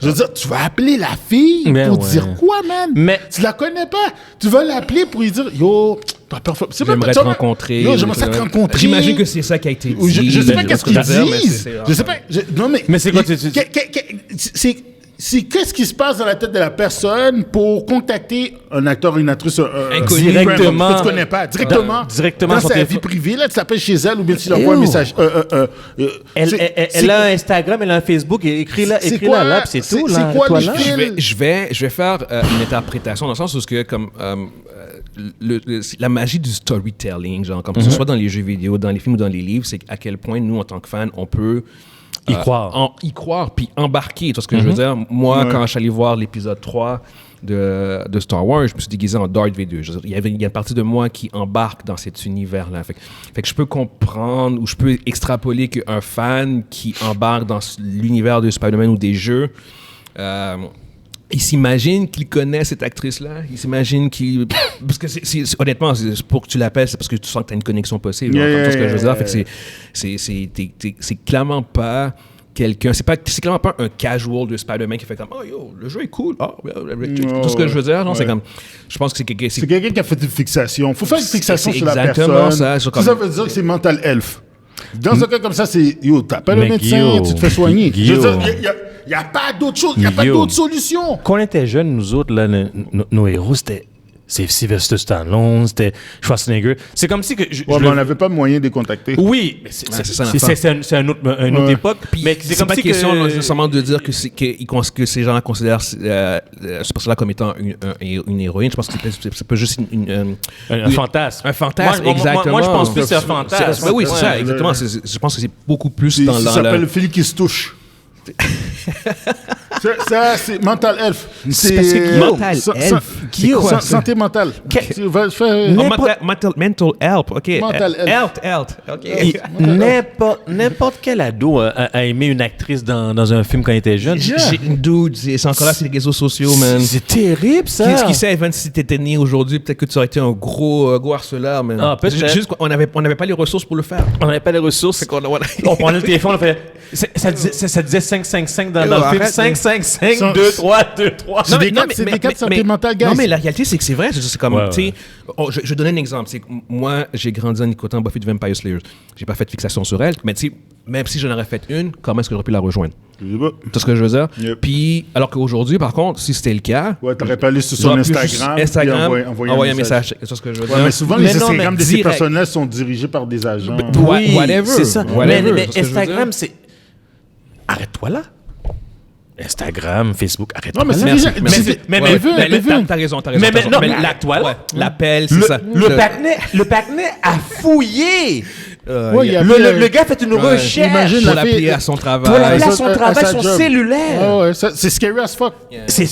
Je veux dire, tu vas appeler la fille pour dire quoi, man? Mais tu la connais pas. Tu vas l'appeler pour lui dire, yo, ta performance. J'aimerais te rencontrer. Yo, j'aimerais ça te rencontrer. J'imagine que c'est ça qui a été dit. Je sais pas qu'est-ce qu'ils disent. Je sais pas. Non, mais c'est quoi? C'est qu'est-ce qui se passe dans la tête de la personne pour contacter un acteur, une actrice, inconnu, directement, que tu connais pas, directement directement dans sur sa téléphone. vie privée, là, tu t'appelles chez elle ou bien tu lui envoies un message. Elle a un Instagram, elle a un Facebook, écris-la là, puis c'est tout. C'est quoi le fil? Je vais faire une interprétation dans le sens où que comme la magie du storytelling, genre comme que ce soit dans les jeux vidéo, dans les films ou dans les livres, c'est à quel point nous en tant que fans on peut y croire puis embarquer. Tu vois ce que je veux dire? Moi, quand je suis allé voir l'épisode 3 de Star Wars, je me suis déguisé en Darth Vader. Il y a une partie de moi qui embarque dans cet univers-là. Fait que je peux comprendre ou je peux extrapoler qu'un fan qui embarque dans l'univers de Spider-Man ou des jeux, il s'imagine qu'il connaît cette actrice-là. Il s'imagine qu'il... Parce que honnêtement, pour que tu l'appelles, c'est parce que tu sens que tu as une connexion possible. Comme tout ce que je veux dire. Fait que c'est clairement pas quelqu'un... C'est clairement pas un casual de Spider-Man qui fait comme « Oh, yo, le jeu est cool. Oh, tout ce que je veux dire. Non, c'est comme... Je pense que c'est quelqu'un... C'est quelqu'un qui a fait une fixation. Faut faire une fixation sur la exactement personne. Ça veut dire que c'est mental health. Dans un cas comme ça, c'est... Yo, t'appelles un médecin, tu te fais soigner. Je veux dire, il n'y a pas d'autre chose, il n'y a pas d'autre solution. Quand on était jeunes, nous autres, là, nos héros, c'est Sylvester Stallone, c'était Schwarzenegger. C'est comme si que... mais on n'avait pas moyen de les contacter. Oui, mais c'est une autre époque. Mais c'est comme pas question nécessairement de dire que ces gens considèrent ce personnage comme étant une héroïne. Je pense que c'est pas juste un fantasme. Un fantasme, exactement. Moi, je pense plus que c'est un fantasme. Oui, c'est ça, exactement. Je pense que c'est beaucoup plus dans ça s'appelle Philippe qui se touche. Ça, c'est mental health. C'est parce que mental health. Santé mentale. Mental health, OK. Mental health. OK. N'importe quel ado a aimé une actrice dans un film quand il était jeune. Dude, c'est encore là, c'est les réseaux sociaux, man. C'est terrible, ça. Qu'est-ce qui sait, Evan, si t'étais né aujourd'hui, peut-être que tu aurais été un gros harceleur, man. Ah, peut-être. Juste qu'on n'avait pas les ressources pour le faire. On n'avait pas les ressources. On prenait le téléphone, on fait... Ça disait 5-5-5 dans le film. 5-5-5, 2-3. C'est des cas de santé mentale, guys. Non, mais la réalité, c'est que c'est vrai. C'est comme, tu sais, je vais donner un exemple. C'est que moi, j'ai grandi en écoutant Buffy the Vampire Slayer. J'ai pas fait de fixation sur elle, mais tu sais, même si j'en aurais fait une, comment est-ce que j'aurais pu la rejoindre? Tu vois ce que je veux dire? Yep. Puis, alors qu'aujourd'hui, par contre, si c'était le cas... Ouais, t'aurais pas allé sur son Instagram envoyer un message. C'est ce que je veux dire. Mais souvent, les Instagram de ces personnes-là sont dirigés par des agents. Oui, whatever. C'est ça. Mais Instagram, c'est... Arrête-toi là. Instagram, Facebook, arrête-toi là. Mais t'as raison. Mais arrête-toi là. L'appel, c'est ça. Le partenaire a fouillé. Le gars fait une recherche pour l'appeler à son travail. Pour l'appeler à son travail, son cellulaire. C'est scary as fuck. C'est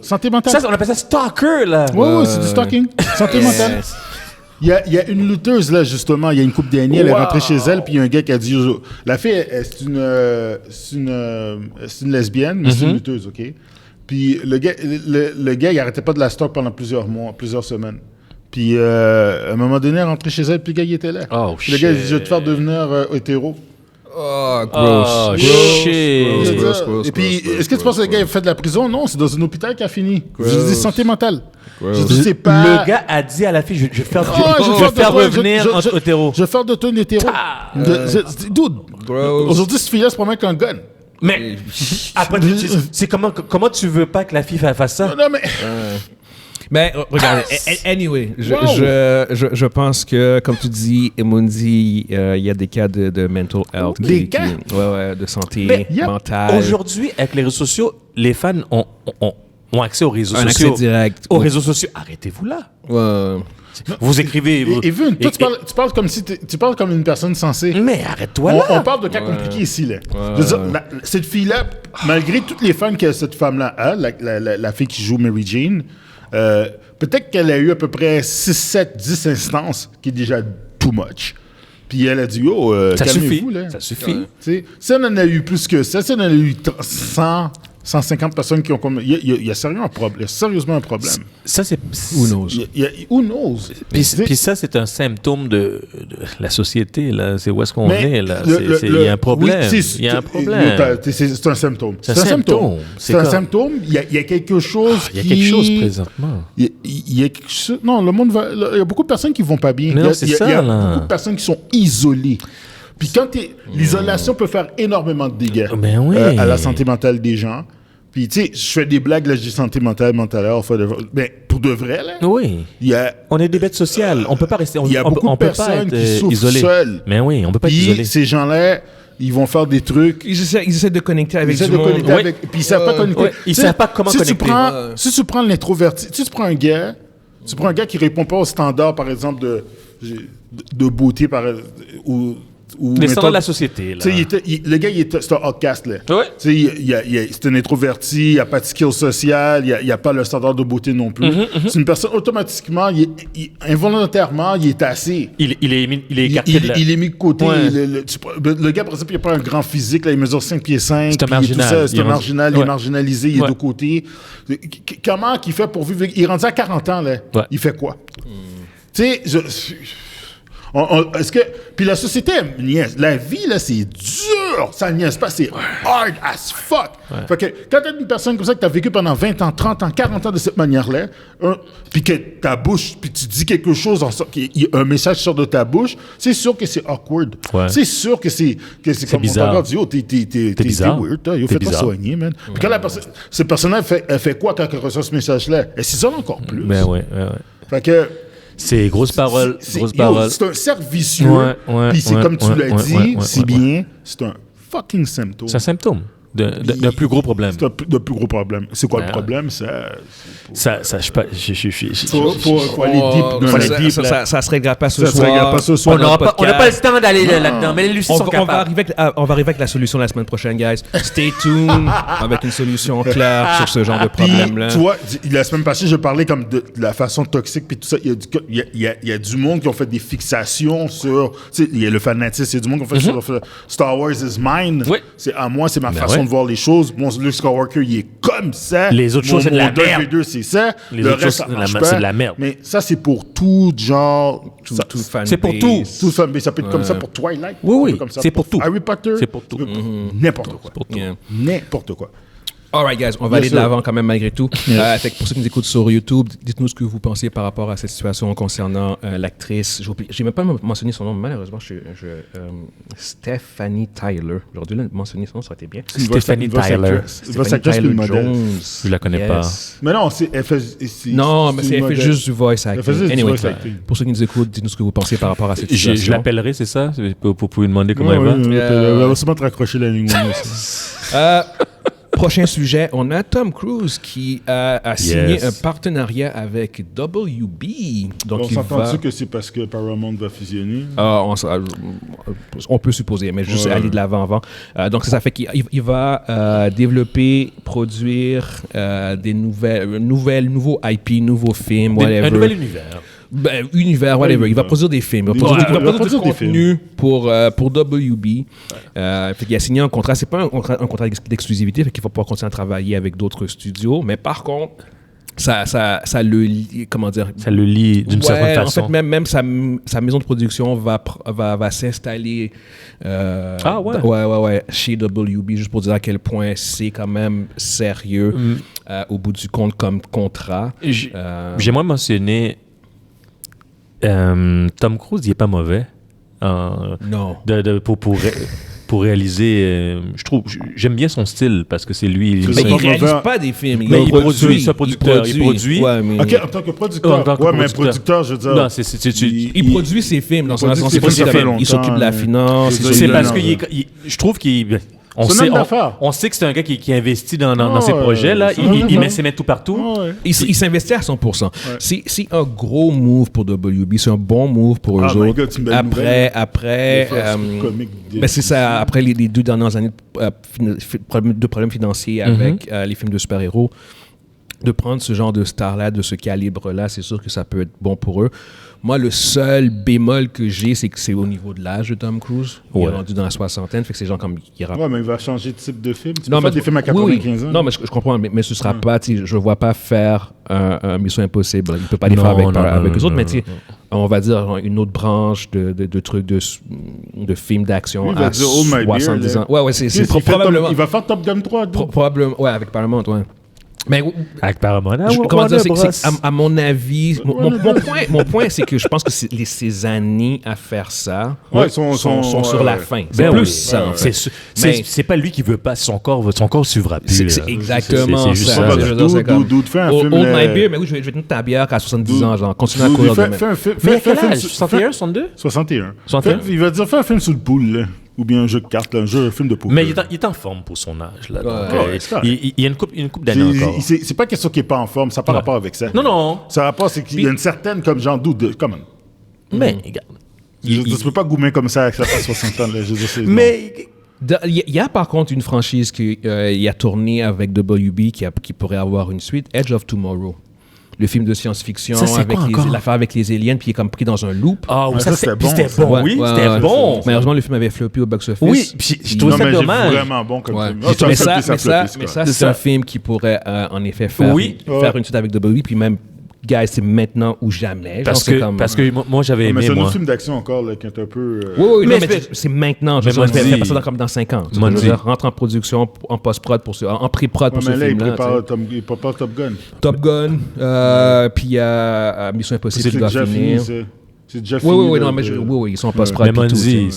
santé mentale. Ça, on appelle ça stalker, là. Ouais, c'est du stalking. Santé mentale. Il y a une lutteuse, là, justement, il y a une couple d'années, elle est rentrée chez elle, puis il y a un gars qui a dit... La fille, c'est une lesbienne, mais c'est une lutteuse, OK? Puis le gars, il arrêtait pas de la stalk pendant plusieurs mois, plusieurs semaines. Puis à un moment donné, elle est rentrée chez elle, puis le gars, il était là. Oh, puis le gars, il dit, je vais te faire devenir hétéro. Oh, gross. Gross. Et puis, est-ce que tu penses que le gars a fait de la prison? Non, c'est dans un hôpital qu'il a fini. Je dis santé mentale. Je dis, c'est pas... Le gars a dit à la fille, je vais faire revenir en hétéro. Je vais faire de toi une hétéro. Dude, aujourd'hui, cette fille-là se promène avec un gun. Mais après, c'est comment tu veux pas que la fille fasse ça? Non, mais... Mais regarde, anyway, je pense que, comme tu dis, Emundi, il y a des cas de mental health. Des cas? De santé mentale. Aujourd'hui, avec les réseaux sociaux, les fans ont accès aux réseaux sociaux. Un accès direct. Aux réseaux sociaux. Arrêtez-vous là. Vous écrivez... Et Vun, toi, tu parles comme si tu parles comme une personne sensée. Mais arrête-toi là. On parle de cas compliqués ici, là. Je veux dire, cette fille-là, malgré toutes les fans que cette femme-là a, la fille qui joue Mary Jane... peut-être qu'elle a eu à peu près 6, 7, 10 instances, qui est déjà too much. Puis elle a dit, calmez-vous. Là. Ça suffit. Si on en a eu plus que ça, si on en a eu 100, 150 personnes qui ont comme... Il y a sérieusement un problème. Sérieusement un problème. Ça, c'est... Who knows? Who knows? Puis ça, c'est un symptôme de la société, là. C'est où est-ce qu'on est, là. Il y a un problème. Oui, il y a un problème. C'est un symptôme. C'est un symptôme. C'est un symptôme. Il y a quelque chose Il y a quelque chose présentement. Il y a quelque chose... Non, le monde va... Il y a beaucoup de personnes qui vont pas bien. Non, c'est ça, il y a là. beaucoup de personnes qui sont isolées. Puis quand l'isolation peut faire énormément de dégâts à la santé mentale des gens. Puis, tu sais, je fais des blagues, là, je dis santé mentale, mais pour de vrai, là, Oui. On est des bêtes sociales. On peut pas rester... Il y a beaucoup de personnes qui souffrent seules. Mais oui, on peut pas être isolé. Puis ces gens-là, ils vont faire des trucs. Ils essaient de connecter avec du monde. Puis ils savent pas connecter. Ouais, ils savent pas comment connecter. Si tu prends l'introverti, si tu prends un gars qui répond pas aux standards, par exemple, de beauté, ou les standards de la société, là. Le gars, c'est un outcast, là. Ouais. C'est un introverti, il n'a pas de skill social, il n'a pas le standard de beauté non plus. C'est une personne, automatiquement, involontairement, il est tassé. Il est écarté de là. Il est mis de côté. Ouais. Le gars, par exemple, il n'a pas un grand physique, là, il mesure 5 pieds 5. C'est un marginal. C'est un marginal, il est marginalisé, il est de côté. Comment qu'il fait pour vivre? Il est rendu à 40 ans, là. Ouais. Il fait quoi? Tu sais, est-ce que... Puis la société, elle niaise. La vie, là, c'est dur. Ça niaise pas. C'est hard as fuck. Ouais. Fait que quand t'as une personne comme ça que t'as vécu pendant 20 ans, 30 ans, 40 ans de cette manière-là, puis que ta bouche, puis tu dis quelque chose, un message sort de ta bouche, c'est sûr que c'est awkward. Ouais. C'est sûr que c'est comme bizarre. on regarde, yo, t'es bizarre. weird, yo, fais-toi soigner, man. Puis quand cette personne-là, elle fait quoi quand elle reçoit ce message-là? Elle s'isole encore plus. Ben ouais. Fait que... C'est grosse parole. C'est un cercle vicieux. Puis c'est comme tu l'as dit, c'est bien. C'est un fucking symptôme. C'est un symptôme d'un plus gros problème. C'est un plus gros problème. C'est quoi le problème? Faut aller deep. Ça se réglera pas ce soir. On n'a pas le temps d'aller là-dedans. Mais les Lucie sont capables. On va arriver avec la solution la semaine prochaine, guys. Stay tuned avec une solution claire sur ce genre de problème-là. Tu vois, la semaine passée, je parlais comme de la façon toxique puis tout ça. Il y a du monde qui ont fait des fixations sur... Il y a le fanatisme. Il y a du monde qui ont fait sur Star Wars is mine. Oui. C'est à moi, c'est ma façon de voir les choses. Mon Luke Skywalker, il est comme ça. Les autres choses, c'est de la merde. Vader, c'est ça. Les autres choses, c'est de la merde. Mais ça, c'est pour tout genre... C'est pour tout. Tout fanbase. Ça peut être comme ça pour Twilight. Oui. C'est pour tout. Harry Potter. C'est pour tout. N'importe quoi. N'importe quoi. All right, guys, on va aller de l'avant quand même malgré tout. Fait que pour ceux qui nous écoutent sur YouTube, dites-nous ce que vous pensez par rapport à cette situation concernant l'actrice. J'ai même pas mentionné son nom, malheureusement. Stephanie Tyler. J'aurais dû mentionner son nom, ça aurait été bien. Stephanie Tyler. Tyler Jones. Je la connais pas. Mais non, elle fait juste du voice acting. Anyway, pour ceux qui nous écoutent, dites-nous ce que vous pensez par rapport à cette situation. Je l'appellerai, c'est ça? Vous pouvez demander comment elle va? Elle va sûrement te raccrocher la ligne. Prochain sujet, on a Tom Cruise qui a signé un partenariat avec WB. Donc on s'entend-tu que c'est parce que Paramount va fusionner? On peut supposer, mais juste aller de l'avant avant. Donc ça fait qu'il va développer, produire des nouveaux IP, nouveaux films, whatever. Un nouvel univers. Whatever. Il va produire des films. Il va produire du contenu pour WB. Il a signé un contrat. C'est pas un contrat d'exclusivité, fait qu'il va pouvoir continuer à travailler avec d'autres studios. Mais par contre, ça le lie, comment dire? Ça le lie d'une certaine façon. En fait, même sa maison de production va s'installer chez WB, juste pour dire à quel point c'est quand même sérieux au bout du compte comme contrat. J'aimerais mentionner Tom Cruise, il n'est pas mauvais. Non. Pour réaliser, j'aime bien son style parce que c'est lui. Mais il réalise pas des films. Mais il produit, c'est un producteur. Il produit. Ouais, mais... OK, en tant que producteur. Mais producteur, je veux dire. Non, il produit ses films dans son sens. Il s'occupe de la finance. C'est parce que je trouve qu'il. On sait que c'est un gars qui investit dans ses projets, là. Il met ses mains tout partout. Il s'investit à 100%. Ouais. C'est un gros move pour WB. C'est un bon move pour eux autres. Après, c'est ça. Après les 2 dernières années de problèmes financiers avec les films de super-héros, de prendre ce genre de star-là, de ce calibre-là, c'est sûr que ça peut être bon pour eux. Moi, le seul bémol que j'ai, c'est que c'est au niveau de l'âge de Tom Cruise. Il est rendu dans la soixantaine, fait que c'est genre comme... Ouais, mais il va changer de type de film. Tu peux faire des films à 95 ans. Non, mais je comprends, mais ce sera pas... Je ne vois pas faire un Mission Impossible. Il ne peut pas les faire avec eux autres, mais on va dire une autre branche de trucs de films d'action à 70 ans. Ouais, c'est probablement... Il va faire Top Gun 3. Probablement, ouais, avec Paramount, ouais. Mais avec Paramount, comment dire, à mon avis, mon point, c'est que je pense que ces années à faire ça sont sur la fin. C'est plus ça. C'est pas lui qui veut pas, son corps suivra plus. C'est exactement ça. Dude, fais un film. Old My Beer, mais oui, je vais tenir ta bière à 70 ans, genre, continue à courir demain. Fais un film. 61, 62 61. Il va dire, fais un film sur le pool, là. Ou bien un jeu de cartes, un film de poker. Mais il est en forme pour son âge. Là, donc, il y a une coupe d'années encore. C'est pas question qu'il n'est pas en forme, ça n'a pas rapport avec ça. Non. Ça a rapport, c'est qu'il y a une certaine, comme j'en doute, quand même. Mais, regarde. Tu ne peux pas goumer comme ça avec ça à 60 ans. Là, mais... Il y a par contre une franchise qui a tourné avec WB qui pourrait avoir une suite, Edge of Tomorrow. Le film de science-fiction avec l'affaire avec les aliens, puis il est comme pris dans un loop. Ah oui, ça c'était bon. C'était bon, oui, c'était bon. Malheureusement, le film avait floppé au box-office. Oui, puis je trouve ça dommage. C'est vraiment bon comme film. Mais ça, c'est un film qui pourrait en effet faire une suite avec WB, puis même guys, c'est maintenant ou jamais. Parce que moi, j'avais aimé, mais c'est un autre film d'action encore, là, qui est un peu... Oui, mais c'est maintenant. Je vais ça comme dans 5 ans. Rentre en production, en post-prod, en pré-prod pour ce film-là. Il prépare Top Gun. Top Gun, puis il y a Mission Impossible qui doit finir. C'est déjà fini. Oui, ils sont en post-prod. Mais Monzi,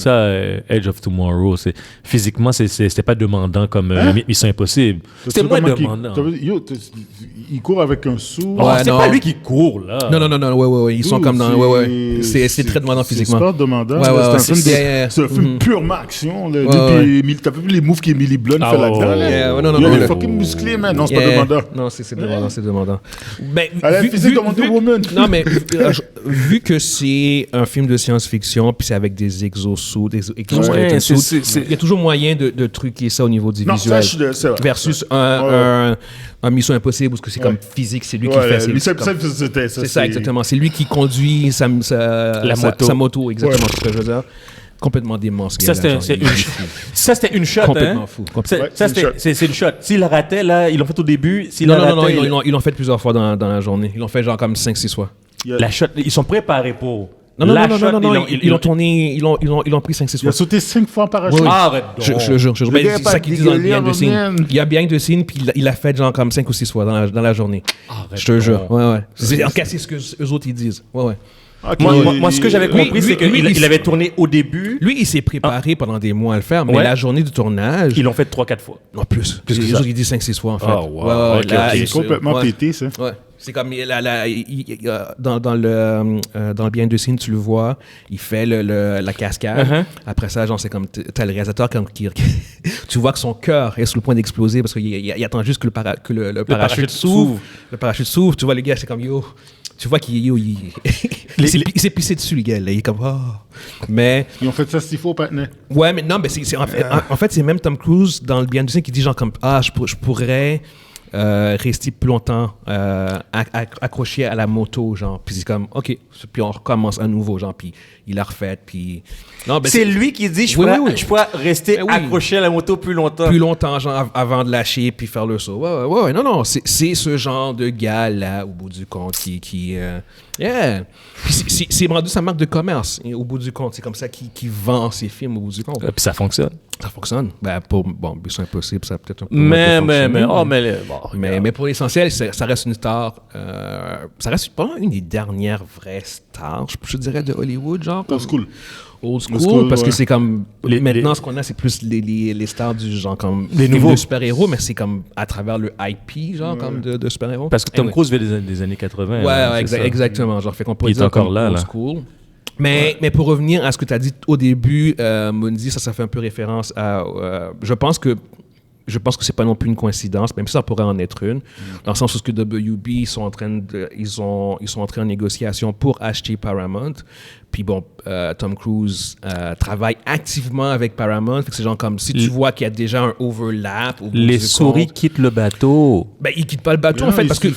Edge of Tomorrow, physiquement, c'était pas demandant comme Mission Impossible. C'était moins demandant. Il court avec un sou. C'est pas lui qui court, là. Non, ils sont comme dans... C'est très demandant physiquement. C'est pas demandant. C'est un film purement action. T'as vu les moves qu'Emily Blunt fait là-dedans? Il est fucking musclé, man. Non, c'est pas demandant. Non, c'est demandant. Elle a la physique de Wonder Woman. Non, mais vu que c'est un film de science-fiction, puis c'est avec des exosuits, il y a toujours moyen de truquer ça au niveau du visuel. Versus un Mission Impossible, parce que c'est comme physique, c'est lui qui fait. C'est ça, exactement. C'est lui qui conduit sa moto, exactement, c'est ce que je veux dire. Complètement dément. Ça, c'était une shot. Complètement fou. C'est une shot. S'il la ratait, là, ils l'ont fait au début. Non, ils l'ont fait plusieurs fois dans la journée. Ils l'ont fait genre comme 5-6 fois. La shot, ils sont préparés pour... Non, ils l'ont tourné, ils l'ont pris 5-6 fois. Il a sauté 5 fois par parachute. Arrête donc. Je jure. C'est ça qu'ils disent dans le behind the scene. Il y a behind the scene, puis il l'a fait genre comme 5 ou 6 fois dans la journée. Je te jure. Ouais. C'est en cas, c'est ce que eux autres ils disent. Ouais. Okay. Moi, ce que j'avais compris, c'est qu'il avait tourné au début. Lui, il s'est préparé pendant des mois à le faire, mais la journée du tournage... Ils l'ont fait 3-4 fois. Non, plus. Les autres, ils disent 5-6 fois, en fait. Oh, wow. C'est complètement pété, ça. Ouais. C'est comme dans le behind the scene, tu le vois, il fait la cascade. Après ça, genre, c'est comme t'as le réalisateur qui tu vois que son cœur est sur le point d'exploser parce qu'il attend juste que le parachute s'ouvre. Le parachute s'ouvre, tu vois, le gars, c'est comme yo. Tu vois qu'il il s'est pissé dessus, le gars. Là. Il est comme Mais ils ont fait ça 6 fois, partner. Ouais, mais non, mais en fait, c'est même Tom Cruise dans le behind the scene qui dit genre comme je pourrais rester plus longtemps accroché à la moto, genre, puis c'est comme OK, puis on recommence à nouveau, genre, puis il a refait, puis non, ben c'est lui qui dit je pourrais rester accroché à la moto plus longtemps, genre, avant de lâcher puis faire le saut. Ouais, non, c'est ce genre de gars là au bout du compte qui puis c'est rendu sa marque de commerce au bout du compte, c'est comme ça qu'il vend ses films au bout du compte. Puis ça fonctionne. Ben c'est impossible, ça peut-être un peu mais pour l'essentiel, ça reste une star. Ça reste pas une des dernières vraies stars, je dirais, de Hollywood, genre. Old school, parce que c'est comme... Maintenant, ce qu'on a, c'est plus les stars du genre, comme... Les nouveaux super-héros, mais c'est comme à travers le IP, genre, comme de super-héros. Parce que Tom Cruise vient des années 80. Ouais, exactement. Genre, fait qu'on peut dire encore là, old school. Mais pour revenir à ce que tu as dit au début, Mundi, ça fait un peu référence à... je pense que je pense que c'est pas non plus une coïncidence, même si ça pourrait en être une, dans le sens où que WB ils sont en négociation pour acheter Paramount. Puis bon, Tom Cruise travaille activement avec Paramount. Fait que c'est genre comme si tu vois qu'il y a déjà un overlap. Les souris quittent le bateau. Ben ils quittent pas le bateau en fait parce que.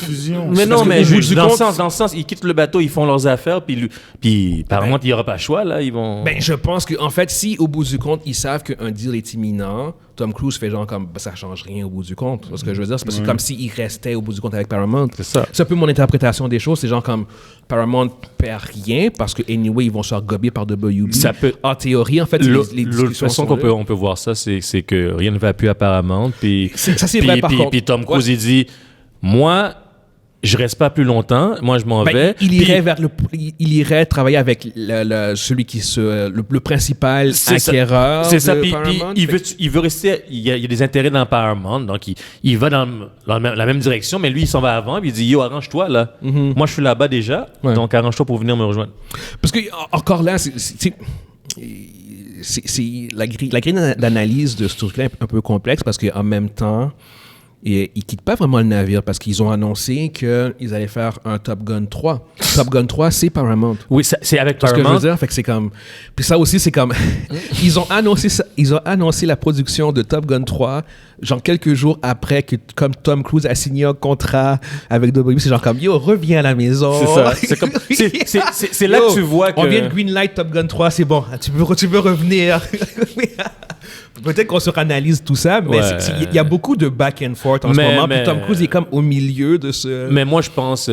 Mais non, mais dans le sens, ils quittent le bateau, ils font leurs affaires, puis Paramount il y aura pas le choix là, ils vont. Ben je pense que en fait, si au bout du compte ils savent qu'un deal est imminent, Tom Cruise fait genre comme ça change rien au bout du compte. Ce que je veux dire, c'est parce que comme s'il restait au bout du compte avec Paramount. C'est ça. C'est un peu mon interprétation des choses. C'est genre comme Paramount perd rien parce que anyway ils vont se faire gober par WB. Ça peut. En théorie, en fait, l'autre façon qu'on peut voir ça, c'est que rien ne va plus à Paramount. Puis ça c'est vrai par contre. Puis Tom Cruise il dit, moi. Je reste pas plus longtemps. Moi, je m'en vais. Il irait travailler avec celui qui le principal acquéreur. C'est ça. Puis il veut rester. Il y a des intérêts dans Paramount, donc il va dans la même direction, mais lui, il s'en va avant. Puis il dit yo, arrange-toi là. Moi, je suis là-bas déjà, donc arrange-toi pour venir me rejoindre. Parce que encore là, c'est la grille d'analyse de ce truc-là est un peu complexe parce qu'en même temps. Et ils quittent pas vraiment le navire parce qu'ils ont annoncé qu'ils allaient faire un Top Gun 3. Top Gun 3, c'est Paramount. Oui, c'est avec Paramount. Ce que je veux dire, fait que c'est comme... Puis ça aussi, c'est comme... ils ont annoncé la production de Top Gun 3 genre quelques jours après que comme Tom Cruise a signé un contrat avec WB. C'est genre comme, yo, reviens à la maison. C'est ça. C'est là que tu vois que... On vient de greenlight Top Gun 3, c'est bon. Tu peux revenir. Peut-être qu'on suranalyse tout ça, mais il y a beaucoup de back and forth en ce moment. Puis Tom Cruise est comme au milieu de ce... Mais moi, je pense,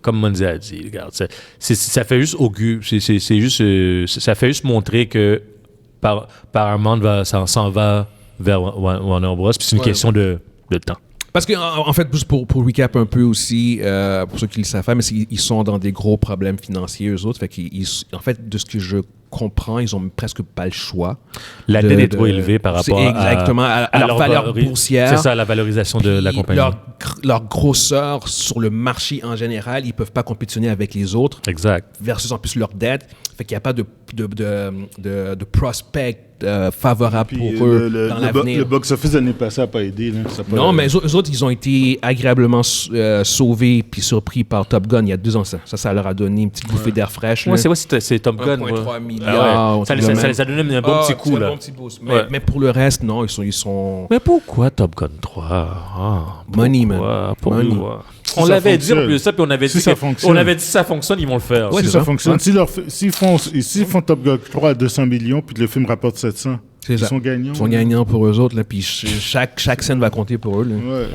comme Monzi a dit, regarde, ça fait juste ça fait juste montrer que Paramount s'en va vers Warner Bros. Puis c'est une question de temps. Parce que en fait, juste pour recap un peu aussi, pour ceux qui le savent faire, mais ils sont dans des gros problèmes financiers, eux autres. Fait en fait, de ce que je comprends, ils ont presque pas le choix. La dette est trop élevée par rapport à leur valeur boursière. C'est ça, la valorisation de la compagnie. Leur grosseur sur le marché en général, ils peuvent pas compétitionner avec les autres. Exact. Versus en plus leur dette. Fait qu'il n'y a pas de prospect favorable pour eux dans l'avenir. Le box-office de l'année passée n'a pas aidé. Là. Non, mais eux autres, ils ont été agréablement sauvés puis surpris par Top Gun il y a 2 ans. Ça leur a donné une petite bouffée d'air fraîche. Ouais, c'est Top Gun. 1,3 milliard. Ça les a donné un bon petit coup. Là. Un bon petit boost. Mais pour le reste, non, ils sont... Mais pourquoi Top Gun 3? Money, man. Money. On l'avait dit en plus ça, puis on avait dit si ça fonctionne, ils vont le faire. Si ça fonctionne. S'ils font Top Gun 3 à 200 millions, puis le film rapporte 700, ils sont gagnants. Ils sont gagnants pour eux autres, là, puis chaque scène va compter pour eux. Là. Ouais.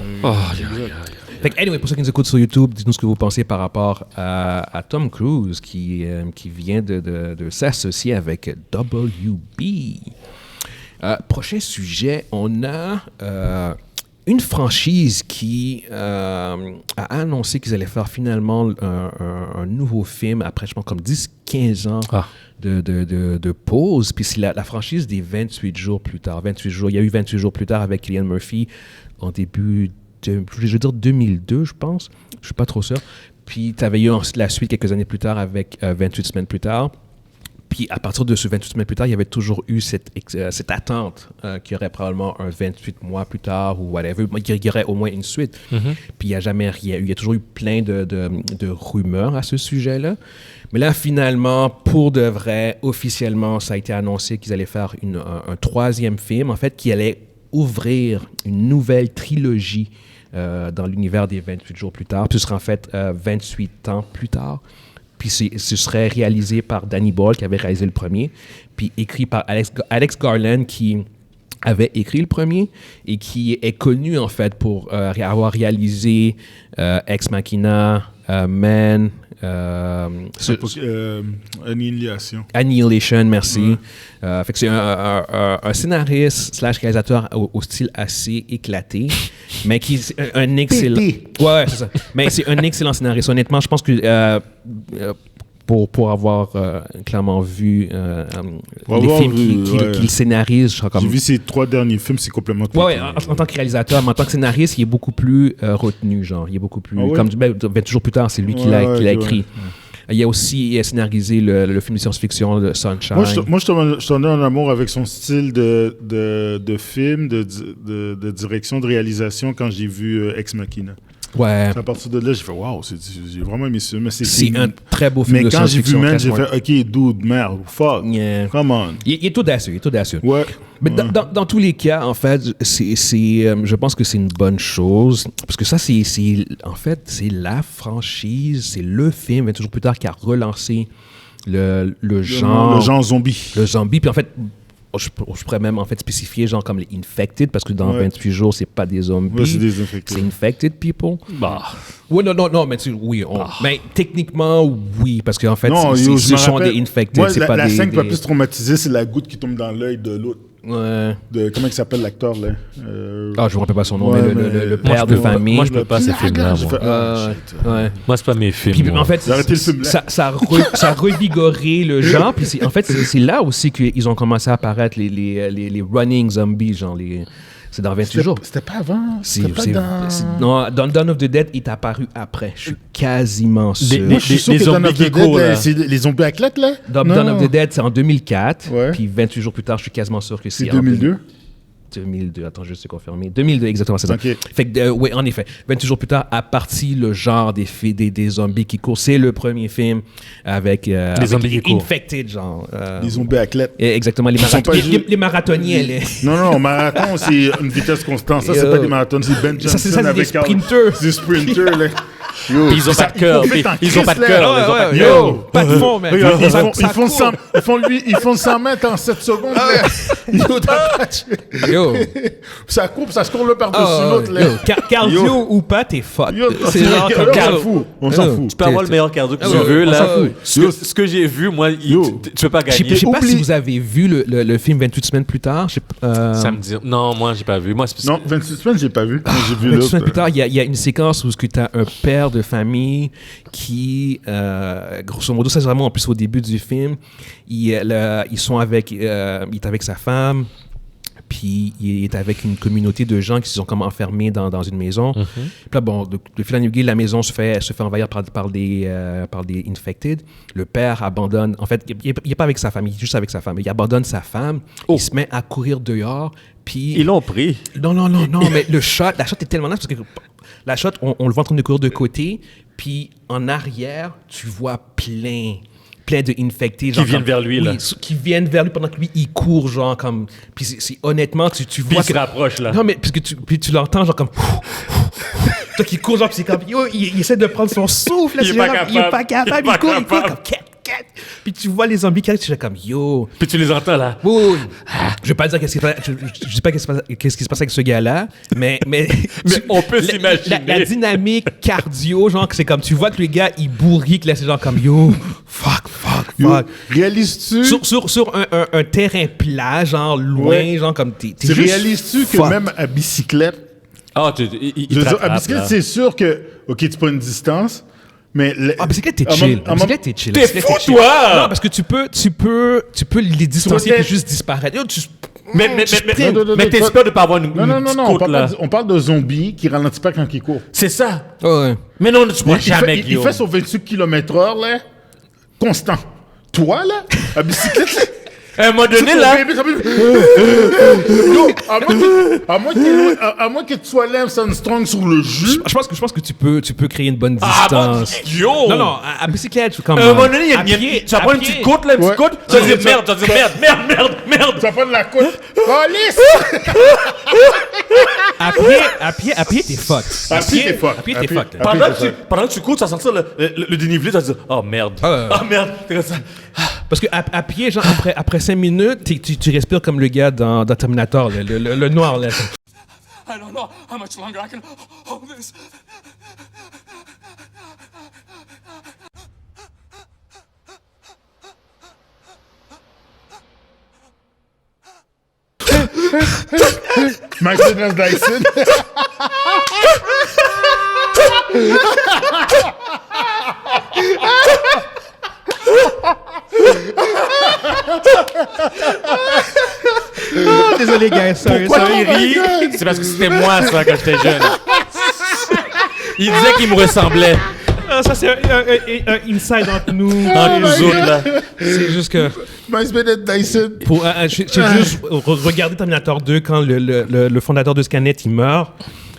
Fait que, anyway, pour ceux qui nous écoutent sur YouTube, dites-nous ce que vous pensez par rapport à Tom Cruise qui vient de s'associer avec WB. Prochain sujet, on a une franchise qui a annoncé qu'ils allaient faire finalement un nouveau film après, je pense, comme 10-15 ans de pause. Puis c'est la franchise des 28 jours plus tard. 28 jours, il y a eu 28 jours plus tard avec Cillian Murphy en début de, je veux dire 2002, je pense. Je suis pas trop sûr. Puis tu avais eu la suite quelques années plus tard avec 28 semaines plus tard. Puis à partir de ce 28 semaines plus tard, il y avait toujours eu cette attente qu'il y aurait probablement un 28 mois plus tard ou whatever, qu'il y aurait au moins une suite. Puis il n'y a jamais rien eu. Il y a toujours eu plein de rumeurs à ce sujet-là. Mais là, finalement, pour de vrai, officiellement, ça a été annoncé qu'ils allaient faire un 3e film, en fait, qui allait ouvrir une nouvelle trilogie dans l'univers des 28 jours plus tard. Puis ce sera en fait 28 ans plus tard. Puis ce serait réalisé par Danny Boyle, qui avait réalisé le premier, puis écrit par Alex Garland, qui avait écrit le premier et qui est connu, en fait, pour avoir réalisé Ex Machina, Man... Annihilation, merci. Fait que c'est un scénariste / réalisateur au style assez éclaté, mais qui est un excellent... Ouais, c'est ça. Mais c'est un excellent scénariste. Honnêtement, je pense que pour avoir clairement vu les films qu'il scénarise, je crois comme... J'ai vu ses 3 derniers films, c'est complètement... Ouais, en tant que réalisateur, mais en tant que scénariste, il est beaucoup plus retenu, genre. Il est beaucoup plus... Comme 20 jours plus tard, c'est lui qui l'a écrit. Il a aussi scénarisé le film de science-fiction de Sunshine. Moi, je tombais en amour avec son style de film, de direction, de réalisation quand j'ai vu Ex Machina. Ouais. À partir de là, j'ai fait waouh, j'ai vraiment aimé ça. Mais c'est un très beau film mais de quand j'ai vu science-fiction. Man, j'ai fait OK, dude, merde, fuck. Yeah. Come on. Il est audacieux, Ouais. Mais dans tous les cas, en fait, je pense que c'est une bonne chose. Parce que ça, en fait, c'est la franchise, c'est le film, 20 jours plus tard, qui a relancé le genre. Le genre zombie. Le zombie. Puis en fait, je pourrais même en fait spécifier genre comme les infected, parce que dans 28 jours, c'est pas des zombies. Ouais, c'est des infected. C'est infected people. Bah. Oui, non, mais oui. Mais techniquement, oui, parce qu'en fait, Non, ce sont des infected. Moi, c'est pas la des, scène qui m'a plus traumatisé, c'est la goutte qui tombe dans l'œil de l'autre. Ouais. Comment il s'appelle l'acteur, là? Ah, je me rappelle pas son nom, ouais, mais le père de famille. Moi, je peux pas ces films-là. Ouais. Moi, c'est pas mes films. Puis, en fait, J'ai arrêté le film là. ça a revigoré le genre. Puis en fait, c'est là aussi qu'ils ont commencé à apparaître les running zombies, genre c'est dans 28 jours. C'était pas avant? Non, Dawn of the Dead est apparu après. Je suis quasiment sûr. Moi, je suis sûr que Dawn of the Dead, c'est les zombies à claque, là? Dawn of the Dead, c'est en 2004. Ouais. Puis 28 jours plus tard, je suis quasiment sûr que c'est C'est 2002? 2002, attends, je sais confirmer. 2002, exactement, c'est ça. Okay. Fait que, oui, en effet, 28 jours plus tard, a parti le genre des zombies qui courent. C'est le premier film avec zombies qui courent. infected, genre. Les zombies à claque. Exactement, les marathoniens. Non, marathon, c'est une vitesse constante. Ça, c'est pas des marathons, c'est Ben Johnson. C'est des sprinters. C'est des sprinters, là. Yo, ils ont pas de cœur. Ils ont pas de cœur. Yo, pas de fond, mec. Ils font 100 mètres en 7 secondes. Yo. Ça court, ça se court le par-dessus l'autre, là. Cardio ou pas, t'es fuck. C'est genre comme on s'en fout. Tu peux avoir le meilleur cardio que tu veux, là. Ce que j'ai vu, moi, tu peux pas gagner. Je sais pas si vous avez vu le film 28 semaines plus tard. Ça me dit... Non, moi, j'ai pas vu. Non, 28 semaines, j'ai pas vu. J'ai vu 28 semaines plus tard, il y a une séquence où tu as un père de famille qui, grosso modo, ça c'est vraiment en plus au début du film, il est avec sa femme, puis il est avec une communauté de gens qui se sont comme enfermés dans une maison. Puis là, bon, de fil en aiguille, la maison se fait envahir par des infected. Le père abandonne, en fait, il n'est pas avec sa femme, il est juste avec sa femme. Il abandonne sa femme, il se met à courir dehors, puis... Ils l'ont pris. Non, mais la shot est tellement nice parce que la shot, on le voit en train de courir de côté, puis en arrière, tu vois plein de infectés. Qui viennent vers lui, là. Qui viennent vers lui pendant que lui, il court, genre, comme... Puis c'est honnêtement, tu vois... Puis il se rapproche, là. Non, mais puis tu l'entends, genre, comme... Toi qui court, genre, puis c'est comme... Yo, il essaie de prendre son souffle, là. Il est pas capable. Il court comme... Puis tu vois les zombies qui arrivent, tu es comme yo. Puis tu les entends là. Oui. Je vais pas dire qu'est-ce qui se passe avec ce gars-là, mais on peut s'imaginer. La dynamique cardio, genre, c'est comme tu vois que le gars il bourrique là, c'est genre comme yo, fuck. Réalises-tu sur un terrain plat, genre loin, genre comme t'es juste. Réalises-tu que même à bicyclette. À bicyclette, c'est sûr que ok, tu prends une distance. Mais bicyclette, t'es chill. Bicyclette, t'es chill. T'es fou, toi! Non, parce que tu peux les distancier et juste disparaître. Yo, mais t'es peur de pas avoir une côte, là. On parle de zombies qui ralentissent pas quand ils courent. C'est ça. Ouais. Mais non, tu vois jamais, il fait son 28 km/h, là, constant. Toi, là, à bicyclette, là, à un moment donné, là... à moins que tu sois Lance Armstrong sur le jus. Je pense que tu peux créer une bonne distance. Non, à bicyclette, comme... À un moment donné, tu vas prendre une petite côte, là, une petite côte, tu vas dire merde. Tu vas prendre la côte. Oh, lisse! À pied, t'es fuck. À pied, t'es fuck. Pendant que tu cours, tu vas sentir le dénivelé, tu vas dire oh merde. Merde. T'es comme ça. Parce qu'à pied, genre, après 5 minutes, tu respires comme le gars dans Terminator, le noir, là. I don't know how much longer I can hold this. Max Dyson. Oh, désolé, gars. Pourquoi il rit? C'est parce que c'était moi, ça, quand j'étais jeune. Il disait qu'il me ressemblait. Ça, c'est un inside entre nous. Entre nous autres, là. C'est juste que... Miles Bennett Dyson. J'ai juste regardé Terminator 2 quand le fondateur de Skynet, il meurt.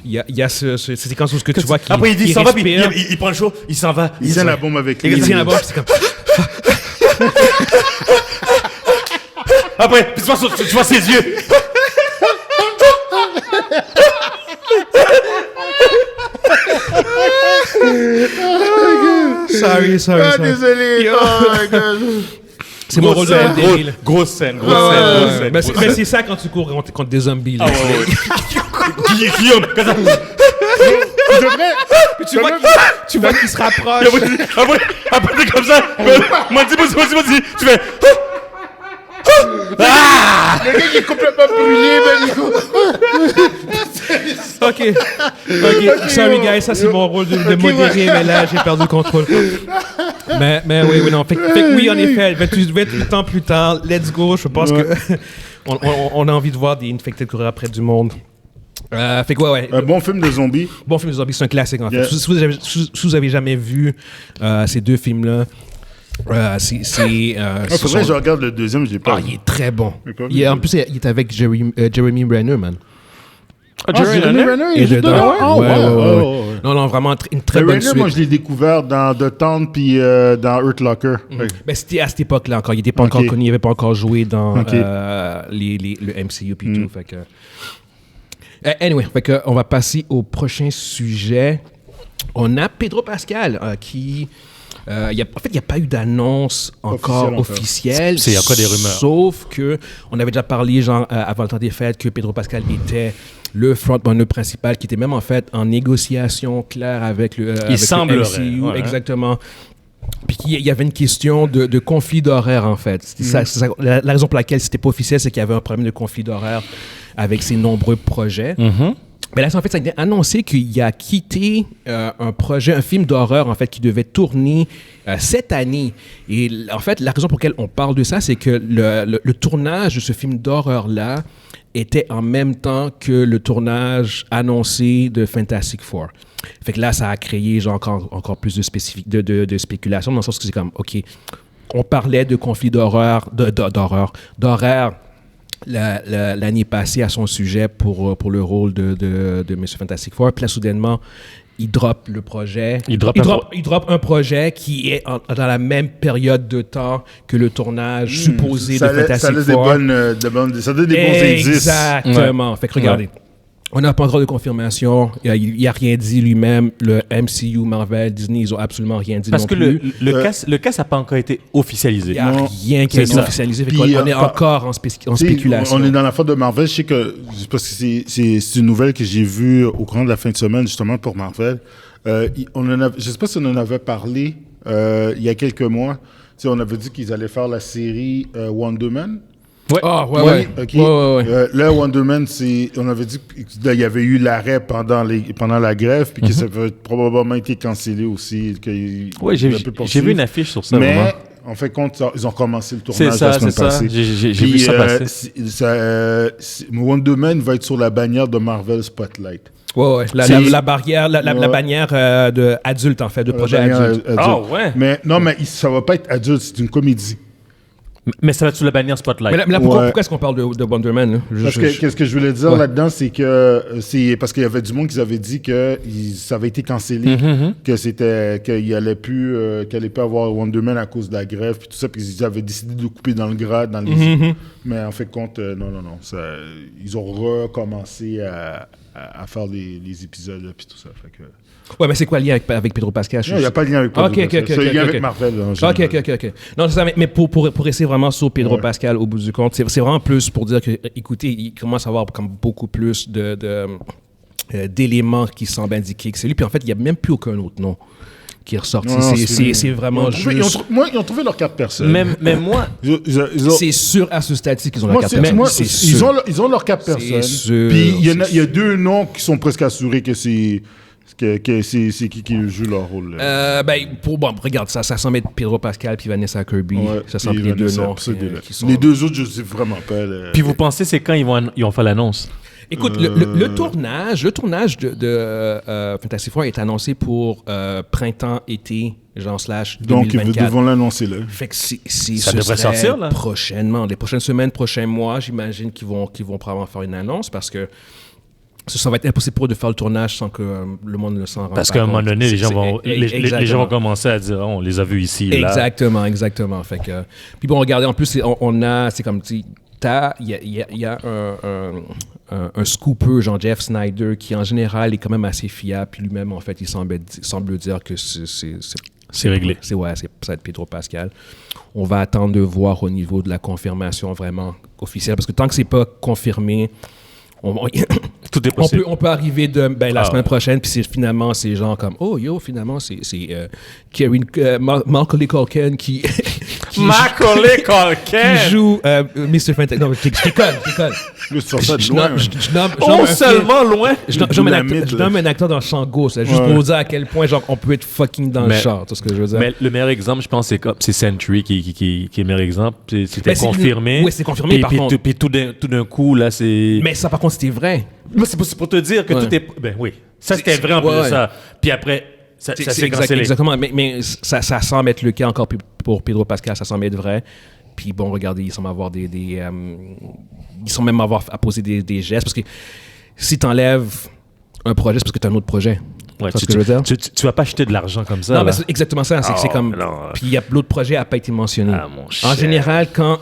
Il y a cette séquence où tu vois qu'il Après, il dit, il s'en va, puis respire. il prend le show, il s'en va. Il tient la bombe avec lui. Il tient la bombe, c'est comme... Après, tu vois ses yeux. Sorry. Désolé. Oh my God. C'est mon rôle de MDL. Grosse scène. Mais c'est ça quand tu cours contre des zombies. Là. Guillaume, comme ça. Tu vois qu'il se rapproche. Après, t'es comme ça. Moi, dis, tu fais... Le gars qui est complètement brûlé, OK. Sorry, guys. Ça, c'est mon rôle de modérer, mais là, j'ai perdu le contrôle. Mais oui, non. Fait que oui, en effet, 28 ans plus tard, let's go. Je pense que on a envie de voir des Infected courir après du monde. Fait que ouais. Un bon film de zombies. Bon film de zombies, c'est un classique, en fait. Yeah. Si vous avez jamais vu ces deux films-là, Faudrait que je regarde le deuxième, je l'ai pas vu. il est très bon. Pas vu. En plus, il est avec Jeremy Renner, man. Jeremy Renner, Et il est dedans. dedans? Ouais. Non, vraiment une très bonne Renner, suite. moi, je l'ai découvert dans The Town puis dans Hurt Locker. Ben, c'était à cette époque-là encore. Il n'était pas encore connu, il n'avait pas encore joué dans le MCU puis tout. Fait que... Anyway, fait que, on va passer au prochain sujet. On a Pedro Pascal qui... en fait, il n'y a pas eu d'annonce encore officielle. C'est encore des rumeurs. Sauf que on avait déjà parlé, avant le temps des fêtes, que Pedro Pascal était le frontrunner principal, qui était même en fait en négociation claire avec le MCU. Ouais, exactement. Puis il y avait une question de conflit d'horaire, en fait. C'est ça, la raison pour laquelle c'était pas officiel, c'est qu'il y avait un problème de conflit d'horaire avec ses nombreux projets. Mais là, en fait, ça a été annoncé qu'il a quitté un film d'horreur, en fait, qui devait tourner cette année. Et en fait, la raison pour laquelle on parle de ça, c'est que le tournage de ce film d'horreur-là était en même temps que le tournage annoncé de Fantastic Four. Fait que là, ça a créé encore plus de spéculation, dans le sens que c'est comme, OK, on parlait de conflit d'horaire l'année passée à son sujet pour le rôle de M. Fantastic Four. Puis là, soudainement, il drop le projet. Il drop un projet qui est dans la même période de temps que le tournage supposé de Fantastic Four. Ça donne des bons indices. Exactement. Ouais. Fait que regardez. On n'a pas encore de confirmation. Il n'a rien dit lui-même. Le MCU, Marvel, Disney, ils n'ont absolument rien dit non plus. Parce que le cas n'a pas encore été officialisé. Il n'y a rien qui a été officialisé. Puis, on est encore en spéculation. On est dans l'affaire de Marvel. Je sais que, parce que c'est une nouvelle que j'ai vue au courant de la fin de semaine, justement, pour Marvel. Je ne sais pas si on en avait parlé il y a quelques mois. On avait dit qu'ils allaient faire la série Wonder Man. Ouais. Ah, ouais. Okay. Ouais. Là, Wonder Man, on avait dit qu'il y avait eu l'arrêt pendant la grève, puis que ça avait probablement été cancellé aussi. Oui, j'ai vu une affiche sur ça. Mais, vraiment. en fait, ils ont commencé le tournage la semaine passée. J'ai vu ça passer. Wonder Man va être sur la bannière de Marvel Spotlight. Ouais. La bannière de adulte, en fait, de projet adulte. Ah, ouais. Mais ça va pas être adulte, c'est une comédie. Mais ça va être sous la bannière Spotlight. Mais là, pourquoi est-ce qu'on parle de Wonder Man? Qu'est-ce que je voulais dire là-dedans, c'est que parce qu'il y avait du monde qui avait dit que ça avait été cancellé, qu'il allait plus avoir Wonder Man à cause de la grève, puis tout ça, puis ils avaient décidé de couper dans le gras, dans les mais en fait, compte, non. Ils ont recommencé à faire les épisodes, puis tout ça. Fait que... Ouais, mais c'est quoi le lien avec Pedro Pascal? Non, il n'y a pas de lien avec Pedro Pascal. C'est un lien avec Marvel. OK. Non, c'est ça, mais pour essayer vraiment sur Pedro Pascal, au bout du compte, c'est vraiment plus pour dire que, écoutez, il commence à avoir comme beaucoup plus d'éléments qui semblent indiquer que c'est lui. Puis en fait, il n'y a même plus aucun autre nom qui est ressorti. C'est vraiment juste... Ils ont trouvé leur carte personnelle. Mais moi... C'est sûr à ce stade-ci qu'ils ont leur carte personnelle. Ils ont leur carte personnelle. Puis il y a deux noms qui sont presque assurés que c'est... C'est qui joue leur rôle? Regarde, ça semble être Pedro Pascal puis Vanessa Kirby. Ça semble être les deux noms. Les deux autres, je ne sais vraiment pas. Puis vous pensez, c'est quand ils vont faire l'annonce? Écoute, le tournage de Fantastic Four est annoncé pour printemps-été, genre / 2024. Donc, ils devront l'annoncer là. Fait que Ça devrait sortir, là. Prochainement, les prochaines semaines, prochains mois, j'imagine qu'ils vont probablement faire une annonce parce que ça va être impossible pour eux de faire le tournage sans que le monde ne s'en rende Parce pas qu'à un moment compte. donné, les gens vont commencer à dire, on les a vus ici, là. Exactement. Fait que, puis bon, regardez, en plus, c'est comme, tu sais, il y a un scooper, genre Jeff Snyder, qui en général est quand même assez fiable, puis lui-même, en fait, il semble dire que C'est réglé. Ça va être Pedro Pascal. On va attendre de voir au niveau de la confirmation vraiment officielle, parce que tant que c'est pas confirmé, tout est possible. On peut arriver la semaine prochaine, puis finalement, c'est genre comme, finalement, c'est Macaulay Culkin qui Macaulay Culkin! qui joue Mr. Fantastic. Non, je déconne. Je nomme un acteur dans le champ gauche, là, juste pour vous dire à quel point genre, on peut être fucking dans le char, tout ce que je veux dire. Mais le meilleur exemple, je pense, c'est Sentry qui est le meilleur exemple. C'était confirmé. Oui, c'est confirmé, par contre. Puis tout d'un coup, là, c'est... Mais ça, par contre, c'était vrai. Mais c'est pour te dire que tout est... Ben oui, ça, c'était vrai en plus de ça. Puis après, ça s'est cancellé. Exactement, mais ça semble être le cas encore pour Pedro Pascal, ça semble être vrai. Puis bon, regardez, ils semblent avoir ils semblent même avoir à poser des gestes, parce que si t'enlèves un projet, c'est parce que t'as un autre projet. Ouais, ce que je veux dire? Tu vas pas acheter de l'argent comme ça. Non, là. mais c'est exactement ça. C'est comme... Puis il y a l'autre projet n'a pas été mentionné. En général, quand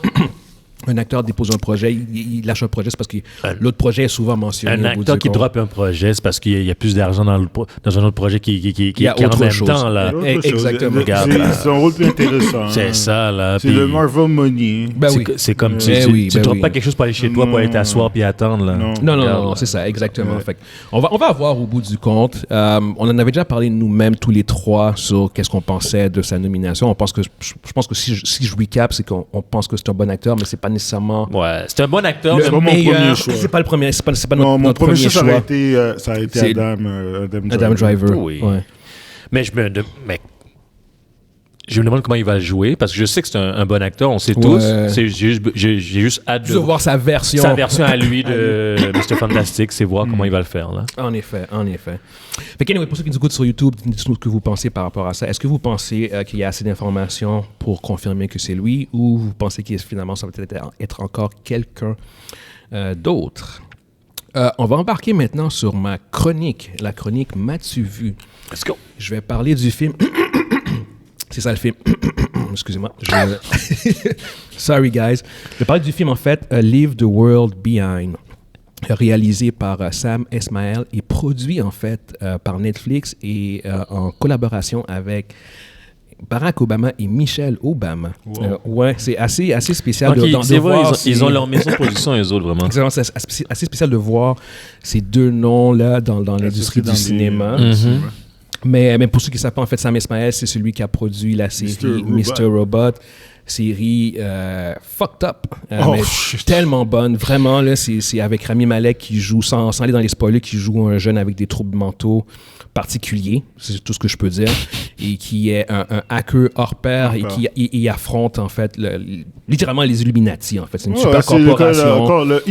un acteur dépose un projet, il lâche un projet, c'est parce que l'autre projet est souvent mentionné. Un acteur qui droppe un projet, c'est parce qu'il y a plus d'argent dans un autre projet qui y a autre en même chose. temps. Là. Exactement. C'est un rôle plus intéressant. C'est ça, là. C'est le Marvel Money. C'est comme tu droppes pas quelque chose pour aller chez toi, pour aller t'asseoir puis attendre. Là. Non, c'est ça, exactement. Fait, on va avoir au bout du compte. On en avait déjà parlé nous-mêmes, tous les trois, sur qu'est-ce qu'on pensait de sa nomination. Je pense que si je recap, c'est qu'on pense que c'est un bon acteur, mais c'est pas nécessairement... Ouais, c'est un bon acteur. C'est pas mon premier choix. C'est pas le premier, c'est pas mon notre premier choix. Ça a été Adam Driver. Oui. Ouais. Mais je me demande comment il va jouer, parce que je sais que c'est un bon acteur, on sait tous. J'ai juste hâte de voir sa version à lui de Mr. Fantastic, c'est voir comment il va le faire. Là. En effet. Fait qu'anyway, pour ceux qui nous écoutent sur YouTube, dites-nous ce que vous pensez par rapport à ça. Est-ce que vous pensez qu'il y a assez d'informations pour confirmer que c'est lui, ou vous pensez que finalement ça va peut-être être encore quelqu'un d'autre? On va embarquer maintenant sur ma chronique, la chronique M'as-tu vu? Let's go. Je vais parler du film... C'est ça le film. Excusez-moi. Sorry, guys. Je vais parler du film, en fait, Leave the World Behind, réalisé par Sam Esmail et produit, en fait, par Netflix et en collaboration avec Barack Obama et Michelle Obama. Wow. C'est assez spécial de voir... Ils ont leur maison de production, eux autres, vraiment. C'est assez spécial de voir ces deux noms-là dans l'industrie du cinéma. Mais pour ceux qui ne savent pas, en fait, Sam Esmail, c'est celui qui a produit la série Mr. Robot. Série fucked up, mais tellement bonne. Vraiment, là, c'est avec Rami Malek qui joue, sans aller dans les spoilers, qui joue un jeune avec des troubles mentaux particuliers, c'est tout ce que je peux dire, et qui est un hacker hors pair et qui affronte, en fait, littéralement les Illuminati, en fait. C'est une super corporation. Le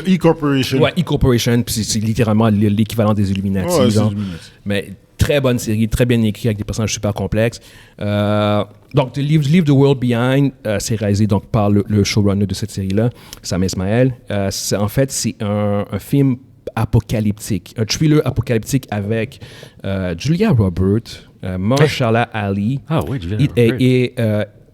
E-Corporation. Ouais, E-Corporation, puis c'est littéralement l'équivalent des Illuminati. Genre. Mais très bonne série, très bien écrite, avec des personnages super complexes. Donc, Leave the World Behind, c'est réalisé donc, par le showrunner de cette série-là, Sam Esmail. En fait, c'est un film apocalyptique, un thriller apocalyptique avec Julia Roberts, Mahershala Ali et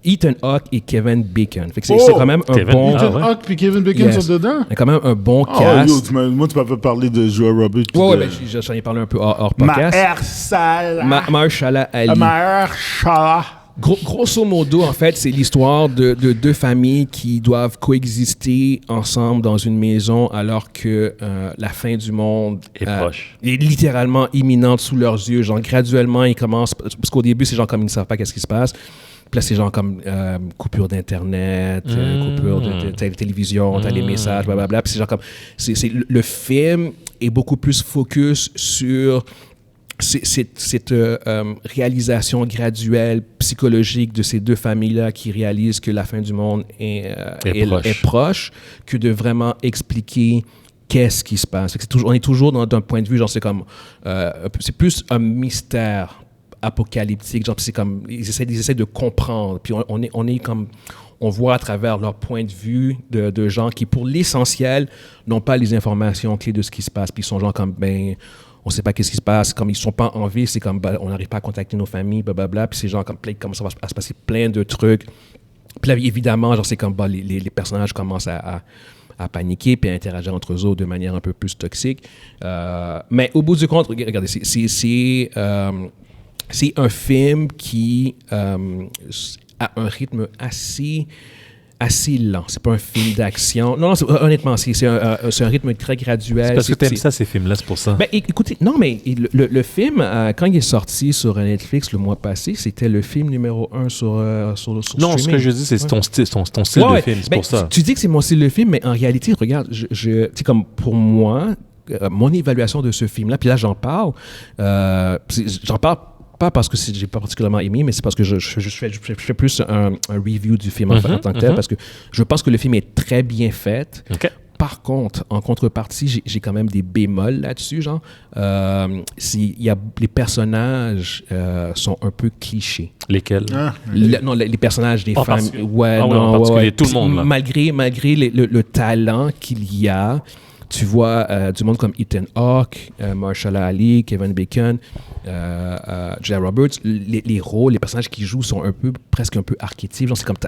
Ethan Hawke et Kevin Bacon. Fait que c'est quand même un bon... Ethan Hawke et Kevin Bacon sont dedans? C'est quand même un bon cast. Moi, tu m'avais parlé de Julia Roberts. J'en ai parlé un peu hors podcast. Mahershala Ali. Mahershala. Grosso modo, en fait, c'est l'histoire de deux familles qui doivent coexister ensemble dans une maison alors que la fin du monde est littéralement imminente sous leurs yeux. Genre, graduellement, ils commencent... Parce qu'au début, c'est genre comme ils ne savent pas qu'est-ce qui se passe. Puis là, c'est genre comme coupure d'Internet, coupure de télévision, t'as les messages, blablabla. Puis c'est genre comme... le film est beaucoup plus focus sur... cette réalisation graduelle, psychologique de ces deux familles-là qui réalisent que la fin du monde est proche, que de vraiment expliquer qu'est-ce qui se passe. On est toujours d'un point de vue, genre, c'est comme, c'est plus un mystère apocalyptique, genre, c'est comme, ils essaient de comprendre, puis on est comme, on voit à travers leur point de vue de gens qui, pour l'essentiel, n'ont pas les informations clés de ce qui se passe, puis ils sont genre comme, ben, on ne sait pas qu'est-ce qui se passe, comme ils ne sont pas en vie, c'est comme, ben, on n'arrive pas à contacter nos familles, blablabla, puis c'est genre comme, comme ça va se passer plein de trucs. Puis là, évidemment, genre, c'est comme, ben, les personnages commencent à paniquer puis à interagir entre eux autres de manière un peu plus toxique. Mais au bout du compte, regardez, c'est un film qui a un rythme assez lent. C'est pas un film d'action. Non, honnêtement, c'est un rythme très graduel. C'est parce que t'aimes ça, ces films-là, c'est pour ça. Ben, écoutez, non, mais le film, quand il est sorti sur Netflix le mois passé, c'était le film numéro 1 sur non, streaming. ce que je dis, c'est ton style de film, c'est pour ça. Tu dis que c'est mon style de film, mais en réalité, regarde, tu sais, comme pour moi, mon évaluation de ce film-là, puis là, j'en parle pas parce que j'ai pas particulièrement aimé, mais c'est parce que je fais plus un review du film en tant que tel, parce que je pense que le film est très bien fait. Okay. Par contre, en contrepartie, j'ai quand même des bémols là-dessus, genre. Les personnages sont un peu clichés. Lesquels? Non, les personnages des femmes. Tout le monde, là. Malgré le talent qu'il y a, tu vois du monde comme Ethan Hawke, Mahershala Ali, Kevin Bacon, Julia Roberts, les rôles, les personnages qu'ils jouent sont presque un peu archétypes. Genre, c'est comme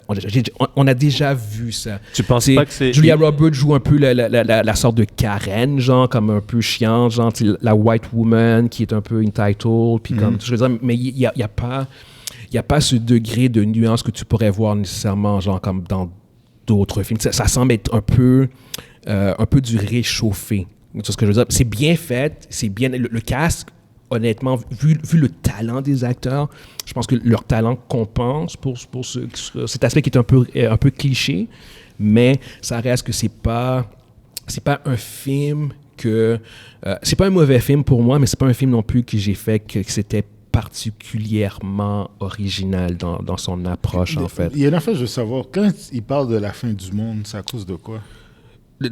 on a déjà vu ça. Tu penses pas que c'est... Julia Roberts joue un peu la sorte de Karen, genre, comme un peu chiante, genre, la white woman qui est un peu entitled, puis comme, je veux dire, mais il y a pas ce degré de nuance que tu pourrais voir nécessairement, genre, comme dans d'autres films. Ça semble être un peu du réchauffé. C'est ce que je veux dire. C'est bien fait, c'est bien... Le cast, honnêtement, vu le talent des acteurs, je pense que leur talent compense pour cet aspect qui est un peu cliché, mais ça reste que c'est pas un film que... c'est pas un mauvais film pour moi, mais c'est pas un film non plus que j'ai fait que c'était particulièrement original dans son approche, en fait. Il y a une affaire, je veux savoir, quand il parle de la fin du monde, c'est à cause de quoi?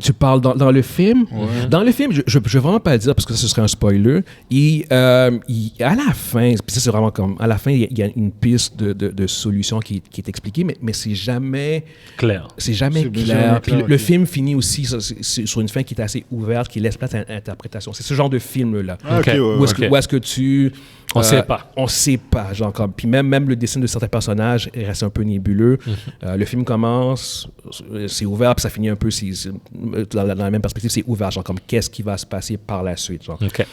Tu parles dans le film? Ouais. Dans le film, je ne veux vraiment pas le dire parce que ce serait un spoiler. Et à la fin, puis ça c'est vraiment comme, à la fin, il y a une piste de solution qui est expliquée, mais c'est jamais clair. C'est jamais clair. Puis le film finit aussi sur une fin qui est assez ouverte, qui laisse place à l'interprétation. C'est ce genre de film-là. Où est-ce que tu... On ne sait pas. On ne sait pas. Genre, comme, puis même le dessin de certains personnages reste un peu nébuleux. Le film commence, c'est ouvert, puis ça finit un peu dans la même perspective, c'est ouvert. Genre, comme qu'est-ce qui va se passer par la suite. Genre. Okay.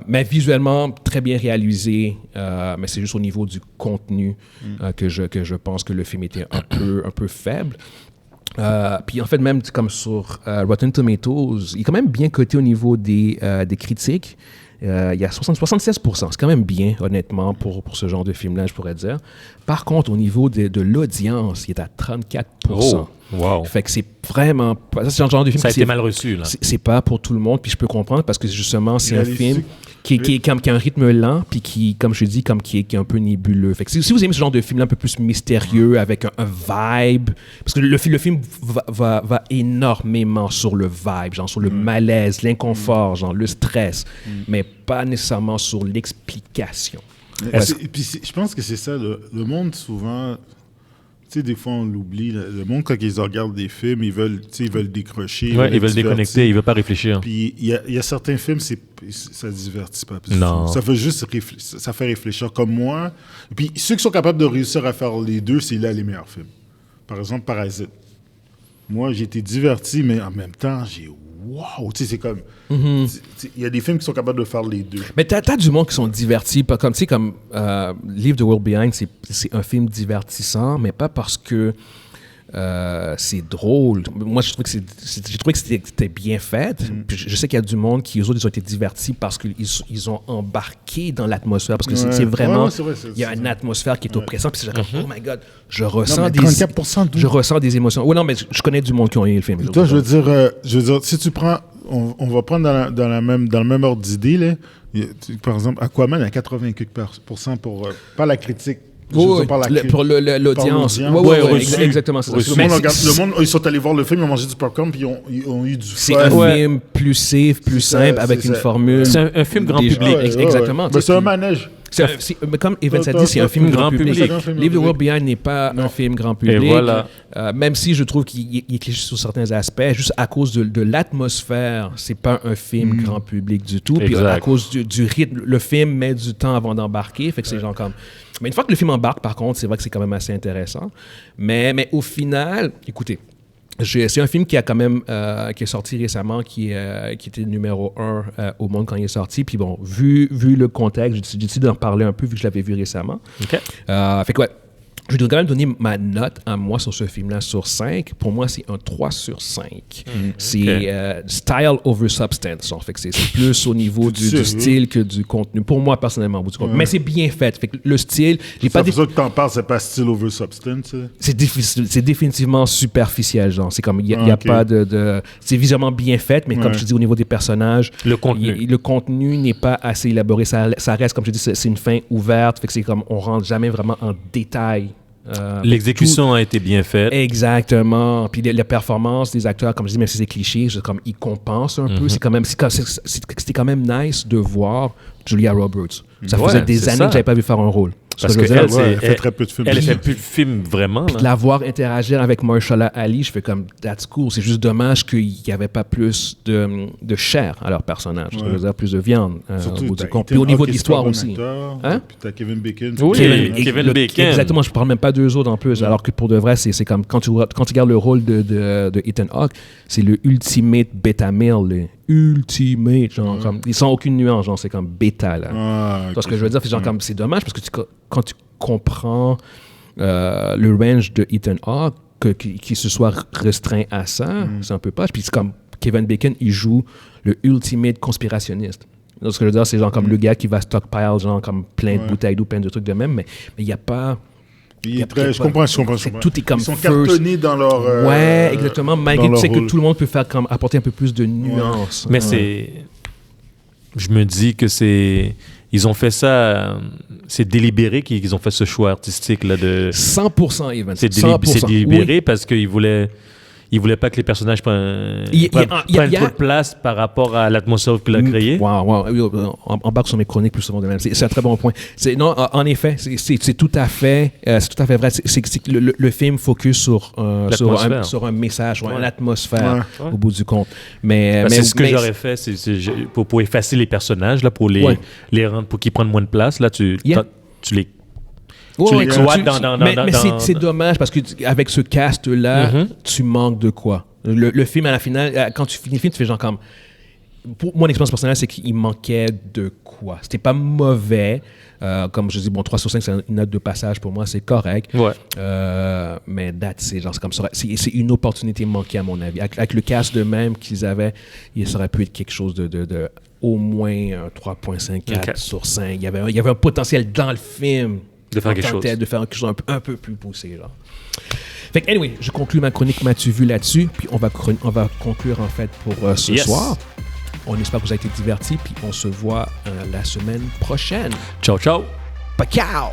Mais visuellement, très bien réalisé. Mais c'est juste au niveau du contenu que je pense que le film était un peu faible. Puis en fait, même comme sur Rotten Tomatoes, il est quand même bien coté au niveau des critiques. Il y a 76%. C'est quand même bien, honnêtement, pour ce genre de film-là, je pourrais dire. Par contre, au niveau de l'audience, il est à 34%. Oh, wow. Fait que c'est vraiment... Ça, c'est un genre de film ça a été mal reçu, là. C'est pas pour tout le monde, puis je peux comprendre, parce que justement, c'est un film qui a un rythme lent, puis qui, comme je dis, qui est un peu nébuleux. Fait que si vous aimez ce genre de film-là un peu plus mystérieux, avec un vibe... Parce que le film va énormément sur le vibe, genre sur le malaise, l'inconfort, genre le stress, mais pas nécessairement sur l'explication. Puis je pense que c'est ça, le monde souvent... Tu sais, des fois, on l'oublie. Le monde, quand ils regardent des films, ils veulent décrocher. Ouais, ils veulent déconnecter, ils ne veulent pas réfléchir. Puis il y a certains films, ça ne divertit pas. Non. Ça fait juste ça fait réfléchir comme moi. Puis ceux qui sont capables de réussir à faire les deux, c'est là les meilleurs films. Par exemple, Parasite. Moi, j'ai été diverti, mais en même temps, j'ai... Wow! Tu sais, c'est comme... Il y a des films qui sont capables de faire les deux. Mais t'as du monde qui sont divertis. Comme, tu sais, comme Leave the World Behind, c'est un film divertissant, mais pas parce que c'est drôle. Moi, j'ai trouvé que c'était bien fait. Puis je sais qu'il y a du monde qui, eux autres, ils ont été divertis parce qu'ils ont embarqué dans l'atmosphère. Parce que c'est vraiment... Ouais, c'est vrai, il y a une atmosphère qui est oppressante. Puis c'est genre, oh my God, je ressens des émotions. Oui, non, mais je connais du monde qui ont aimé le film. Toi, je veux dire, si tu prends... On va prendre dans le même ordre d'idée, là. Par exemple, Aquaman a 80% pour... pas la critique Oui, par la pour l'audience. l'audience. Ouais, reçu. exactement. C'est ça. Le monde, le monde, ils sont allés voir le film, ils ont mangé du popcorn, puis ils ont eu du C'est fun. un film plus safe, plus C'est ça, simple, avec c'est une ça. formule. C'est un film grand public. Exactement. Mais c'est un manège. Mais comme Evans a dit, c'est un film grand public. Leave the World Behind n'est pas un film grand public. Et voilà. Même si je trouve qu'il est cliché sur certains aspects, juste à cause de l'atmosphère, c'est pas un film grand public du tout. Puis à cause du rythme, le film met du temps avant d'embarquer. Fait que c'est genre comme... Mais une fois que le film embarque, par contre, c'est vrai que c'est quand même assez intéressant. Mais au final, écoutez, c'est un film qui a quand même qui est sorti récemment, qui était numéro 1 au monde quand il est sorti. Puis bon, vu le contexte, j'ai décidé d'en parler un peu vu que je l'avais vu récemment. OK. Fait que ouais, je vais quand même donner ma note à moi sur ce film-là sur 5. Pour moi, c'est un 3 sur 5. C'est style over substance. En fait que c'est plus au niveau du style que du contenu. Pour moi, personnellement, du contenu. Mais c'est bien fait. Fait que le style, j'ai pas... C'est pour ça que t'en parles, c'est pas style over substance. C'est définitivement superficiel, genre. C'est comme, il y a pas de... C'est visuellement bien fait, mais comme je te dis, au niveau des personnages... Le contenu n'est pas assez élaboré. Ça reste, comme je dis, c'est une fin ouverte. Fait que c'est comme, on rentre jamais vraiment en détail. L'exécution a été bien faite. Exactement. Puis la performance des acteurs, comme je dis, même si c'est cliché, comme ils compensent un peu. C'était quand même nice de voir Julia Roberts. Ça faisait des années que j'avais pas vu faire un rôle. Parce qu'elle fait très peu de films. Elle fait plus de films vraiment. Puis de la voir interagir avec Mahershala Ali, je fais comme, that's cool. C'est juste dommage qu'il n'y avait pas plus de chair à leur personnage. Je veux dire, plus de viande au bout du compte. Puis au niveau de l'histoire aussi. Hein? Puis t'as Kevin Bacon. Oui, Kevin Bacon. Exactement, je parle même pas d'eux autres en plus. Alors que pour de vrai, c'est comme, quand tu regardes le rôle de Ethan Hawke, c'est le ultimate bêta male, ultimate, genre, comme, ils sans aucune nuance, genre, c'est comme bêta, là. Ce que je veux dire, c'est genre, comme, c'est dommage parce que quand tu comprends le range de Ethan Hawke, qu'il se soit restreint à ça, c'est un peu poche. Puis c'est comme Kevin Bacon, il joue le ultimate conspirationniste. Donc, ce que je veux dire, c'est genre comme le gars qui va stockpile, genre, comme plein de bouteilles d'eau, plein de trucs de même, mais il n'y a pas... Je comprends. Tout est comme ils sont cartonnés dans leur... ouais, exactement. Malgré tu sais que tout le monde peut faire comme apporter un peu plus de nuances. Mais c'est... Je me dis que c'est... Ils ont fait ça... C'est délibéré qu'ils ont fait ce choix artistique-là de... 100%, Evan. C'est délibéré parce qu'ils voulaient... Il voulait pas que les personnages prennent trop de place par rapport à l'atmosphère qu'il a créée. Embarque sur mes chroniques plus souvent de même. C'est un très bon point. Non, en effet, c'est tout à fait vrai. C'est que le film focus sur un message, une atmosphère au bout du compte. Mais c'est ce que j'aurais fait, c'est pour effacer les personnages là, pour les rendre, pour qu'ils prennent moins de place. Là, tu les mais c'est dommage parce qu'avec ce cast-là, tu manques de quoi. Le film, à la finale, quand tu finis le film, tu fais genre comme... Pour mon expérience personnelle, c'est qu'il manquait de quoi. C'était pas mauvais. Comme je dis, 3 sur 5, c'est une note de passage pour moi, c'est correct. Ouais. Mais c'est comme ça. C'est une opportunité manquée, à mon avis. Avec le cast de même qu'ils avaient, ça aurait pu être quelque chose de au moins un 3.54 sur 5. Il y avait un potentiel dans le film de faire quelque chose. De faire quelque chose un peu plus poussé, genre. Fait que, anyway, je conclue ma chronique M'as-tu vu là-dessus, puis on va conclure, en fait, pour ce soir. On espère que vous avez été divertis, puis on se voit la semaine prochaine. Ciao, ciao. Ciao!